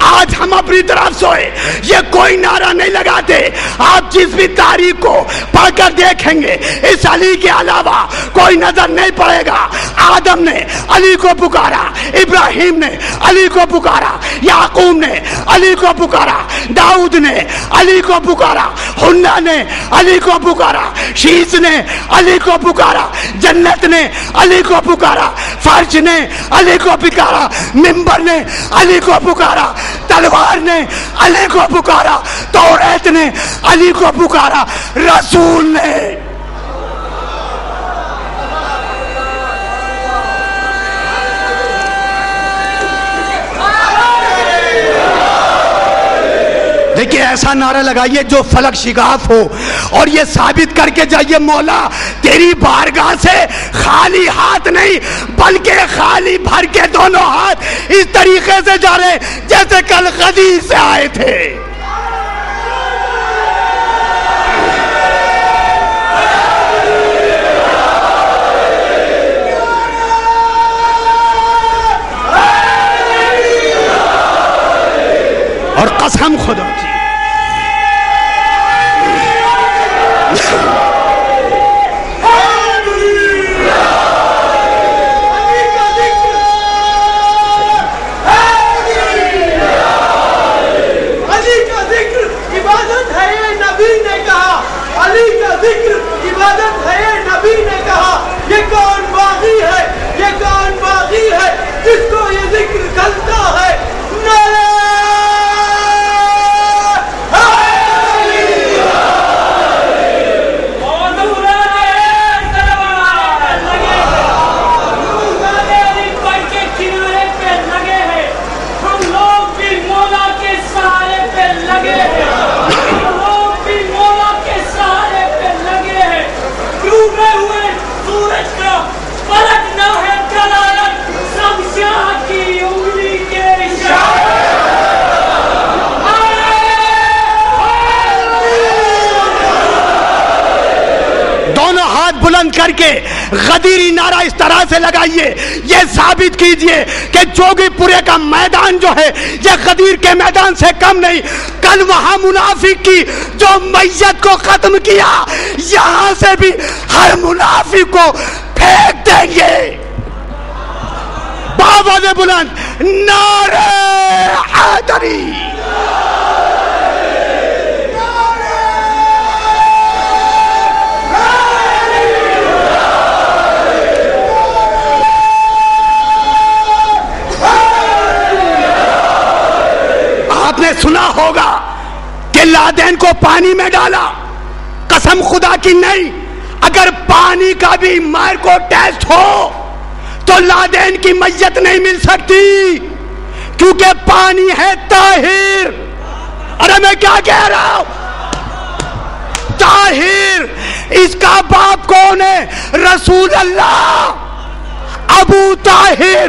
آج ہم اپنی طرف سے یہ کوئی نعرہ نہیں لگاتے. آپ جس بھی تاریخ کو پڑھ کر دیکھیں گے اس علی کے علاوہ کوئی نظر نہیں پڑے گا. آدم نے علی کو پکارا، ابراہیم نے علی کو پکارا، یعقوب نے علی کو پکارا، داؤد نے علی کو پکارا، حنا نے علی کو پکارا، شیس نے علی کو پکارا، جنت نے علی کو پکارا، فرش نے علی کو پکارا، منبر نے علی کو پکارا، تلوار نے علی کو پکارا، توریت نے علی کو پکارا، رسول نے دیکھیے ایسا نعرہ لگائیے جو فلک شگاف ہو اور یہ ثابت کر کے جائیے مولا تیری بارگاہ سے خالی ہاتھ نہیں بلکہ خالی بھر کے دونوں ہاتھ اس طریقے سے جا رہے جیسے کل غدیر سے آئے تھے. بلند کر کے غدیری نعرہ اس طرح سے لگائیے، یہ ثابت کیجئے کہ جوگی پورے کا میدان جو ہے یہ غدیر کے میدان سے کم نہیں۔ کل وہاں منافق کی جو میت کو ختم کیا، یہاں سے بھی ہر منافق کو پھینک دیں گے۔ باواز بلند نعرہ حیدری۔ آپ نے سنا ہوگا کہ لادین کو پانی میں ڈالا، قسم خدا کی نہیں، اگر پانی کا بھی مائرکو ٹیسٹ ہو تو لادین کی میت نہیں مل سکتی، کیونکہ پانی ہے طاہر۔ ارے میں کیا کہہ رہا ہوں؟ طاہر۔ اس کا باپ کون ہے؟ رسول اللہ، ابو طاہر۔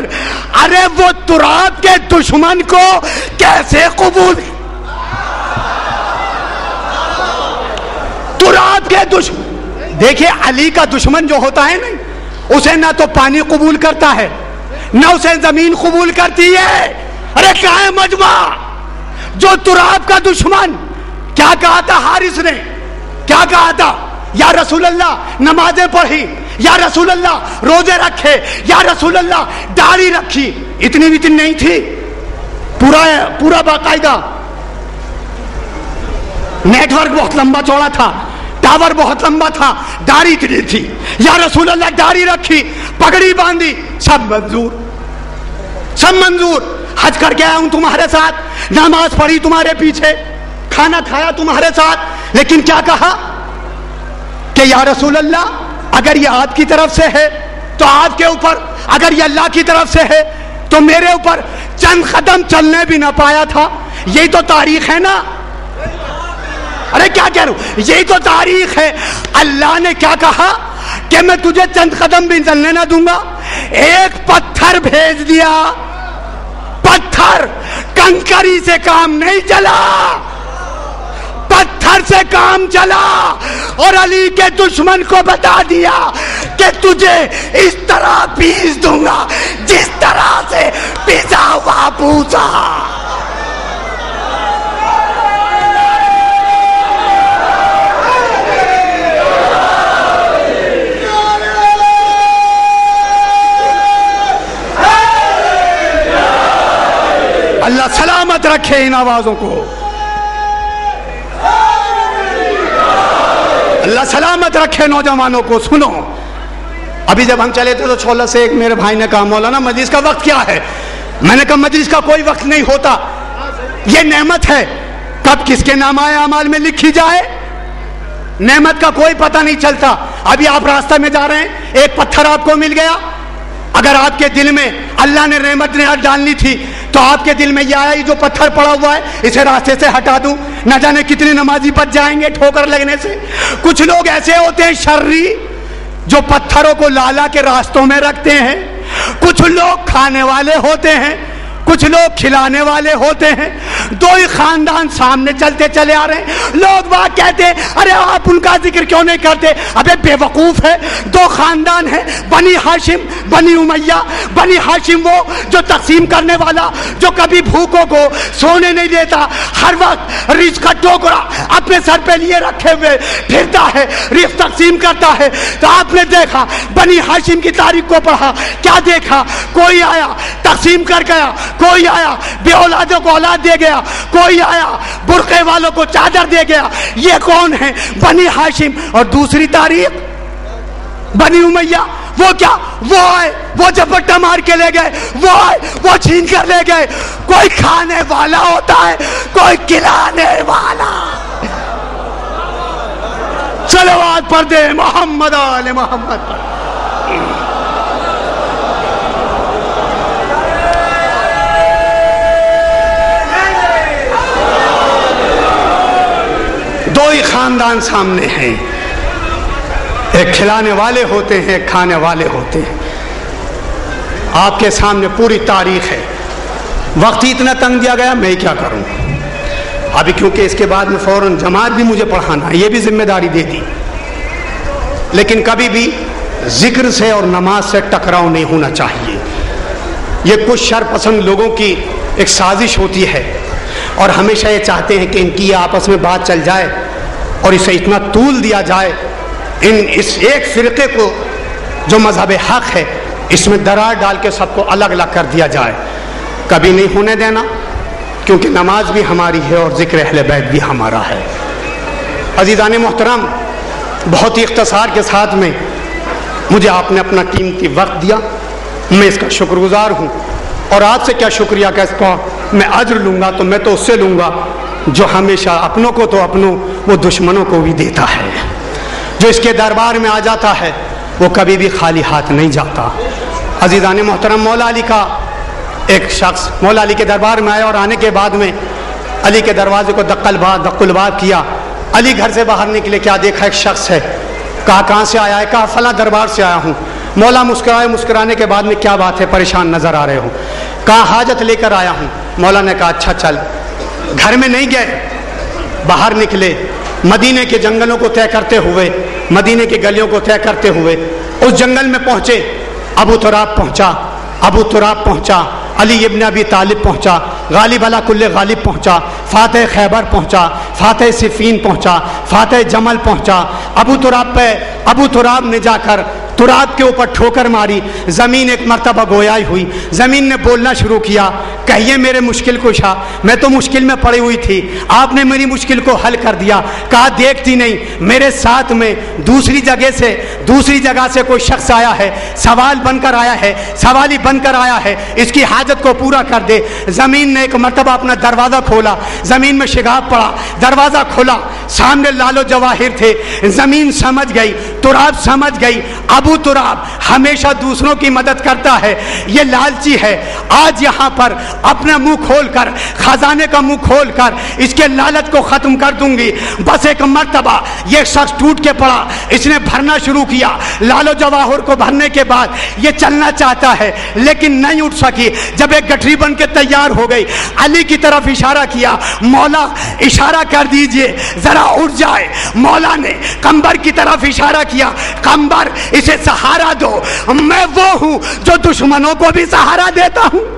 ارے وہ تراب کے دشمن کو کیسے قبول؟ تراب کے دشمن، دیکھیں علی کا دشمن جو ہوتا ہے نا، اسے نہ تو پانی قبول کرتا ہے نہ اسے زمین قبول کرتی ہے۔ ارے کیا ہے مجمع؟ جو تراب کا دشمن، کیا کہا تھا حارث نے؟ کیا کہا تھا؟ یا رسول اللہ نمازیں پڑھی، یا رسول اللہ روزے رکھے، یا رسول اللہ داڑھی رکھی۔ اتنی بھی نہیں تھی، پورا باقاعدہ نیٹ ورک بہت لمبا چوڑا تھا، ٹاور بہت لمبا تھا، داڑھی اتنی تھی۔ یا رسول اللہ داڑھی رکھی، پگڑی باندھی، سب منظور، سب منظور۔ حج کر کے آیا ہوں تمہارے ساتھ، نماز پڑھی تمہارے پیچھے، کھانا کھایا تمہارے ساتھ، لیکن کیا کہا کہ یا رسول اللہ اگر یہ آپ کی طرف سے ہے تو آپ کے اوپر، اگر یہ اللہ کی طرف سے ہے تو میرے اوپر چند قدم چلنے بھی نہ پایا تھا۔ یہی تو تاریخ ہے نا۔ ارے کیا کہہ رہا ہوں؟ یہی تو تاریخ ہے۔ اللہ نے کیا کہا کہ میں تجھے چند قدم بھی چلنے نہ دوں گا، ایک پتھر بھیج دیا۔ پتھر، کنکری سے کام نہیں چلا، پتھر سے کام چلا، اور علی کے دشمن کو بتا دیا کہ تجھے اس طرح پیس دوں گا جس طرح سے پیسا ہوا پوچھا۔ اللہ سلامت رکھے ان آوازوں کو، اللہ سلامت رکھے نوجوانوں کو۔ سنو، ابھی جب ہم چلے تھے تو چھولا سے ایک میرے بھائی نے کہا مولانا مجلس کا وقت کیا ہے؟ میں نے کہا مجلس کا کوئی وقت نہیں ہوتا، یہ نعمت ہے، کب کس کے نامۂ اعمال میں لکھی جائے نعمت کا کوئی پتہ نہیں چلتا۔ ابھی آپ راستہ میں جا رہے ہیں، ایک پتھر آپ کو مل گیا، اگر آپ کے دل میں اللہ نے رحمت نعمت ڈالنی تھی تو آپ کے دل میں یہ آیا، یہ جو پتھر پڑا ہوا ہے اسے راستے سے ہٹا دوں، نہ جانے کتنے نمازی بچ جائیں گے ٹھوکر لگنے سے۔ کچھ لوگ ایسے ہوتے ہیں شرری جو پتھروں کو لالا کے راستوں میں رکھتے ہیں، کچھ لوگ کھانے والے ہوتے ہیں، کچھ لوگ کھلانے والے ہوتے ہیں۔ دو ہی خاندان سامنے چلتے چلے آ رہے ہیں، لوگ بات کہتے ہیں ارے آپ ان کا ذکر کیوں نہیں کرتے؟ ابے بے وقوف ہے، دو خاندان ہیں، بنی ہاشم بنی امیہ۔ بنی ہاشم وہ جو تقسیم کرنے والا، جو کبھی بھوکوں کو سونے نہیں دیتا، ہر وقت رزق کا ٹوکرا اپنے سر پہ لیے رکھے ہوئے پھرتا ہے، رزق تقسیم کرتا ہے۔ تو آپ نے دیکھا بنی ہاشم کی تاریخ کو پڑھا، کیا دیکھا؟ کوئی آیا تقسیم کر گیا، کوئی آیا بے اولادوں کو اولاد دے گیا، کوئی آیا برقعے والوں کو چادر دے گیا۔ یہ کون ہے؟ بنی ہاشم۔ اور دوسری تاریخ بنی امیہ، وہ کیا؟ وہ آئے، وہ جپٹا مار کے لے گئے، وہ آئے، وہ چھین کر لے گئے۔ کوئی کھانے والا ہوتا ہے، کوئی کھلانے والا۔ صلوات پڑھ دے محمد آل محمد پر۔ دو ہی خاندان سامنے ہیں، ایک کھلانے والے ہوتے ہیں، ایک کھانے والے ہوتے ہیں۔ آپ کے سامنے پوری تاریخ ہے۔ وقت ہی اتنا تنگ دیا گیا، میں کیا کروں ابھی، کیونکہ اس کے بعد میں فوراً جماعت بھی مجھے پڑھانا ہے، یہ بھی ذمہ داری دے دی۔ لیکن کبھی بھی ذکر سے اور نماز سے ٹکراؤ نہیں ہونا چاہیے. یہ کچھ شر پسند لوگوں کی ایک سازش ہوتی ہے اور ہمیشہ یہ چاہتے ہیں کہ ان کی آپس میں بات چل جائے اور اسے اتنا طول دیا جائے، اس ایک فرقے کو جو مذہب حق ہے اس میں درار ڈال کے سب کو الگ الگ کر دیا جائے. کبھی نہیں ہونے دینا، کیونکہ نماز بھی ہماری ہے اور ذکر اہل بیت بھی ہمارا ہے. عزیزان محترم، بہت ہی اختصار کے ساتھ میں مجھے آپ نے اپنا قیمتی وقت دیا، میں اس کا شکر گزار ہوں. اور آپ سے کیا شکریہ کہ اس کا میں اجر لوں گا تو میں تو اس سے لوں گا جو ہمیشہ اپنوں کو تو اپنوں وہ دشمنوں کو بھی دیتا ہے. جو اس کے دربار میں آ جاتا ہے وہ کبھی بھی خالی ہاتھ نہیں جاتا. عزیزان محترم، مولا علی کا ایک شخص مولا علی کے دربار میں آیا اور آنے کے بعد میں علی کے دروازے کو دق الباب کیا. علی گھر سے باہر نکلے، کیا دیکھا ایک شخص ہے. کہا کہاں سے آیا ہے؟ کہا فلاں دربار سے آیا ہوں. مولا مسکرائے، مسکرانے کے بعد میں کیا بات ہے، پریشان نظر آ رہے ہو؟ کہا حاجت لے کر آیا ہوں. مولا نے کہا اچھا چل. گھر میں نہیں گئے، باہر نکلے، مدینے کے جنگلوں کو طے کرتے ہوئے، مدینے کی گلیوں کو طے کرتے ہوئے اس جنگل میں پہنچے. ابو تراب پہنچا، علی ابن ابی طالب پہنچا، غالب علی کل غالب پہنچا، فاتح خیبر پہنچا، فاتح صفین پہنچا، فاتح جمل پہنچا. ابو تراب نے جا کر تراب کے اوپر ٹھوکر ماری. زمین ایک مرتبہ گویائی ہوئی. زمین نے بولنا شروع کیا، کہیے میرے مشکل کشا، میں تو مشکل میں پڑی ہوئی تھی، آپ نے میری مشکل کو حل کر دیا. کہا دیکھتی نہیں میرے ساتھ میں دوسری جگہ سے کوئی شخص آیا ہے، سوالی بن کر آیا ہے، اس کی حاجت کو پورا کر دے. زمین نے ایک مرتبہ اپنا دروازہ کھولا، زمین میں شگاف پڑا، دروازہ کھولا، سامنے لال و جواہر تھے. زمین سمجھ گئی، تراب سمجھ گئی، ابو تراب ہمیشہ دوسروں کی مدد کرتا ہے، یہ لالچی ہے. آج یہاں پر اپنا منہ کھول کر، خزانے کا منہ کھول کر اس کے لالچ کو ختم کر دوں گی. بس ایک مرتبہ یہ شخص ٹوٹ کے پڑا، اس نے بھرنا شروع کیا. لال و جواہر کو بھرنے کے بعد یہ چلنا چاہتا ہے لیکن نہیں اٹھ سکی. جب ایک گٹھری بن کے تیار ہو گئی، علی کی طرف اشارہ کیا، مولا اشارہ کر دیجئے ذرا اٹھ جائے. مولا نے قمبر کی طرف اشارہ کیا، قمبر اسے سہارا دو. میں وہ ہوں جو دشمنوں کو بھی سہارا دیتا ہوں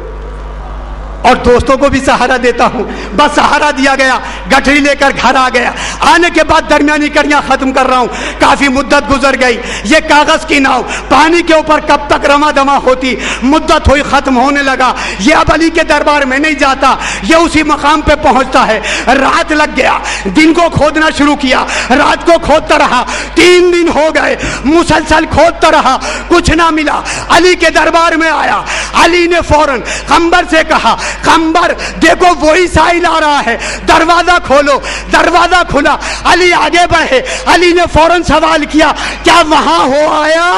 اور دوستوں کو بھی سہارا دیتا ہوں. بس سہارا دیا گیا، گٹھری لے کر گھر آ گیا. آنے کے بعد درمیانی کڑیاں ختم کر رہا ہوں، کافی مدت گزر گئی. یہ کاغذ کی ناؤ پانی کے اوپر کب تک رواں دواں ہوتی، مدت ہوئی، ختم ہونے لگا. یہ اب علی کے دربار میں نہیں جاتا، یہ اسی مقام پہ پہنچتا ہے. رات لگ گیا، دن کو کھودنا شروع کیا، رات کو کھودتا رہا. 3 دن ہو گئے، مسلسل کھودتا رہا، کچھ نہ ملا. علی کے دربار میں آیا. علی نے فوراً قمبر سے کہا، قمبر دیکھو وہی سائل آ رہا ہے، دروازہ کھولو. دروازہ کھلا، علی آگے بڑھے. علی نے فوراً سوال کیا، کیا وہاں ہو آیا؟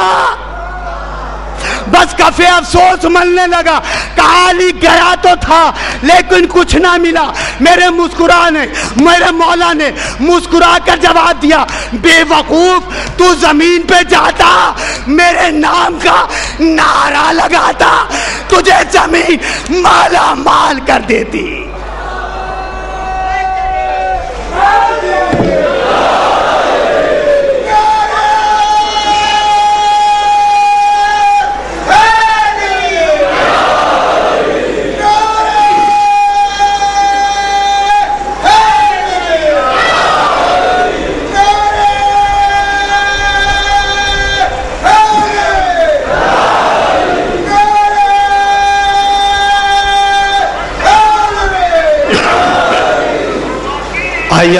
بس کفے افسوس ملنے لگا. کہا علی گیا تو تھا لیکن کچھ نہ ملا. میرے مولا نے مسکرا کر جواب دیا، بے وقوف، تو زمین پہ جاتا، میرے نام کا نعرہ لگاتا، تجھے زمین مالا مال کر دیتی.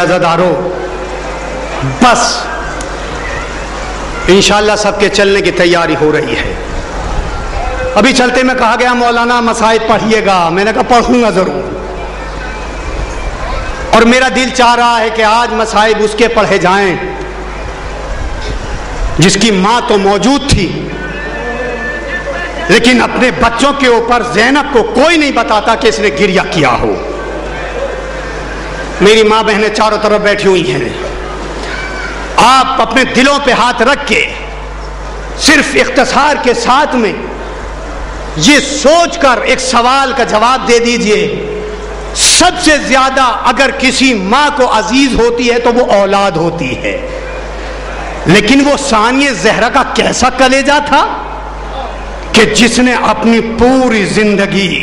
عزادارو، بس انشاءاللہ سب کے چلنے کی تیاری ہو رہی ہے. ابھی چلتے میں کہا گیا مولانا مسائل پڑھیے گا. میں نے کہا پڑھوں گا ضرور، اور میرا دل چاہ رہا ہے کہ آج مسائل اس کے پڑھے جائیں جس کی ماں تو موجود تھی لیکن اپنے بچوں کے اوپر زینب کو کوئی نہیں بتاتا کہ اس نے گریہ کیا ہو. میری ماں بہنیں چاروں طرف بیٹھی ہوئی ہیں. آپ اپنے دلوں پہ ہاتھ رکھ کے صرف اختصار کے ساتھ میں یہ سوچ کر ایک سوال کا جواب دے دیجئے، سب سے زیادہ اگر کسی ماں کو عزیز ہوتی ہے تو وہ اولاد ہوتی ہے. لیکن وہ ثانیہ زہرا کا کیسا کلیجہ تھا کہ جس نے اپنی پوری زندگی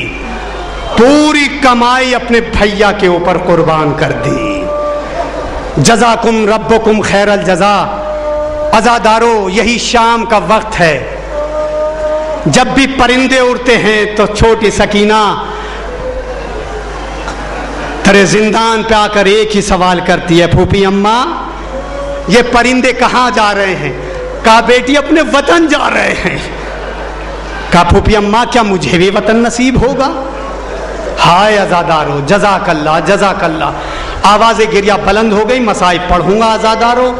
پوری کمائی اپنے بھیا کے اوپر قربان کر دی. جزاکم ربکم خیر الجزا. عزادارو یہی شام کا وقت ہے، جب بھی پرندے اڑتے ہیں تو چھوٹی سکینہ ترے زندان پہ آ کر ایک ہی سوال کرتی ہے، پھوپھی اماں یہ پرندے کہاں جا رہے ہیں؟ کہا بیٹی اپنے وطن جا رہے ہیں. کہا پھوپھی اماں کیا مجھے بھی وطن نصیب ہوگا؟ ہائے عزادارو جزاک اللہ جزاک اللہ. آواز گریہ بلند ہو گئی. مصائب پڑھوں گا عزادارو.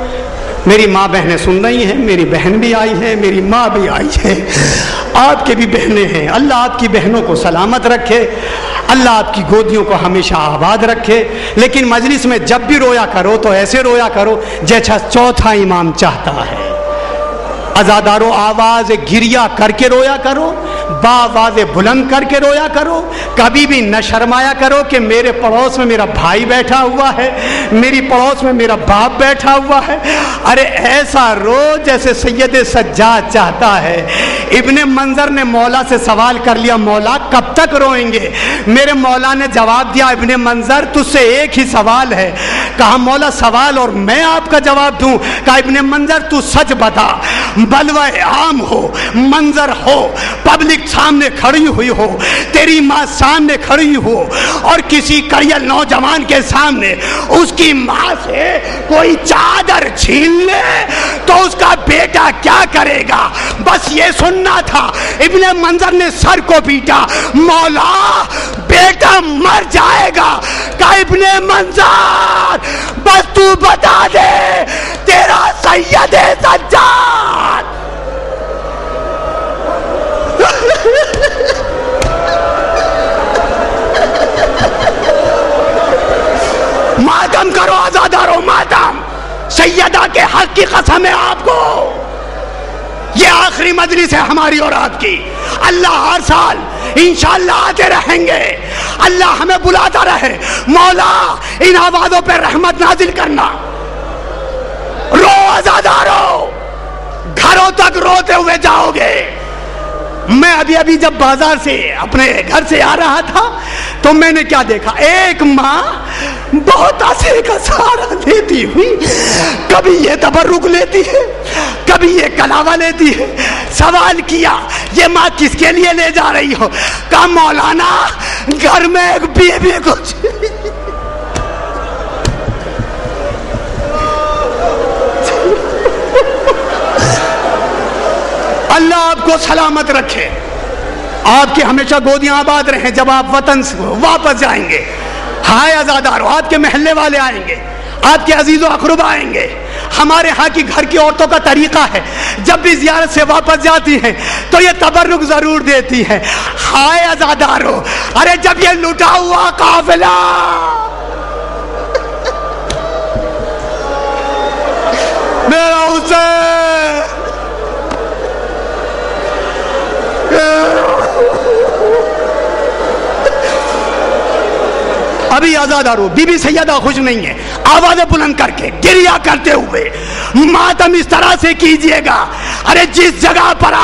میری ماں بہنیں سن رہی ہیں، میری بہن بھی آئی ہے، میری ماں بھی آئی ہے، آپ کے بھی بہنیں ہیں. اللہ آپ کی بہنوں کو سلامت رکھے، اللہ آپ کی گودیوں کو ہمیشہ آباد رکھے. لیکن مجلس میں جب بھی رویا کرو تو ایسے رویا کرو جیسا چوتھا امام چاہتا ہے. عزادارو آواز گریہ کر کے رویا کرو، باواز بلند کر کے رویا کرو. کبھی بھی نہ شرمایا کرو کہ میرے پڑوس میں میرا بھائی بیٹھا ہوا ہے، میری پڑوس میں میرا باپ بیٹھا ہوا ہے. ارے ایسا رو جیسے سید سجاد چاہتا ہے. ابن منظر نے مولا سے سوال کر لیا، مولا کب تک روئیں گے؟ میرے مولا نے جواب دیا، ابن منظر تجھ سے ایک ہی سوال ہے. کہا مولا سوال اور میں آپ کا جواب دوں؟ کہا ابن منظر تو سچ بتا، بلوہ عام ہو، منظر ہو، پبلک سامنے کھڑی ہوئی ہو، تیری ماں سامنے کھڑی ہو اور کسی کڑیل نوجوان کے سامنے اس کی ماں سے کوئی چادر چھین لے تو اس کا بیٹا کیا کرے گا؟ بس یہ سننا تھا. ابن منظر نے سر کو پیٹا، مولا بیٹا مر جائے گا. کہا ابن منظر بس تو بتا دے تیرا سید سجاد ماتم کرو عزادارو ماتم. سیدہ کے حق کی قسم ہے آپ کو، یہ آخری مجلس ہے ہماری اور آپ کی. اللہ ہر سال انشاءاللہ آتے رہیں گے، اللہ ہمیں بلاتا رہے. مولا ان آوازوں پہ رحمت نازل کرنا. رو عزادارو، گھروں تک روتے ہوئے جاؤ گے. میں ابھی جب بازار سے اپنے گھر سے آ رہا تھا تو میں نے کیا دیکھا، ایک ماں بہت عرصے کا سہارا لیتی ہوئی کبھی یہ تبرک لیتی ہے، کبھی یہ کلاوہ لیتی ہے. سوال کیا یہ ماں کس کے لیے لے جا رہی ہو؟ کہا مولانا گھر میں ایک بیوی کچھ اللہ آپ کو سلامت رکھے، آپ کی ہمیشہ گودیاں آباد رہیں جب آپ وطن سے واپس جائیں گے. ہائے عزادارو آپ کے محلے والے آئیں گے، آپ کے عزیز و اقرب آئیں گے. ہمارے ہاں کی گھر کی عورتوں کا طریقہ ہے جب بھی زیارت سے واپس جاتی ہیں تو یہ تبرک ضرور دیتی ہے. ہائے عزادارو ارے جب یہ لٹا ہوا قافلہ میرا حسین ابھی عزادارو بی بی سیدہ خوش نہیں ہے. آوازیں بلند کر کے گریہ کرتے ہوئے ماتم اس طرح سے کیجئے گا، ارے جس جگہ پر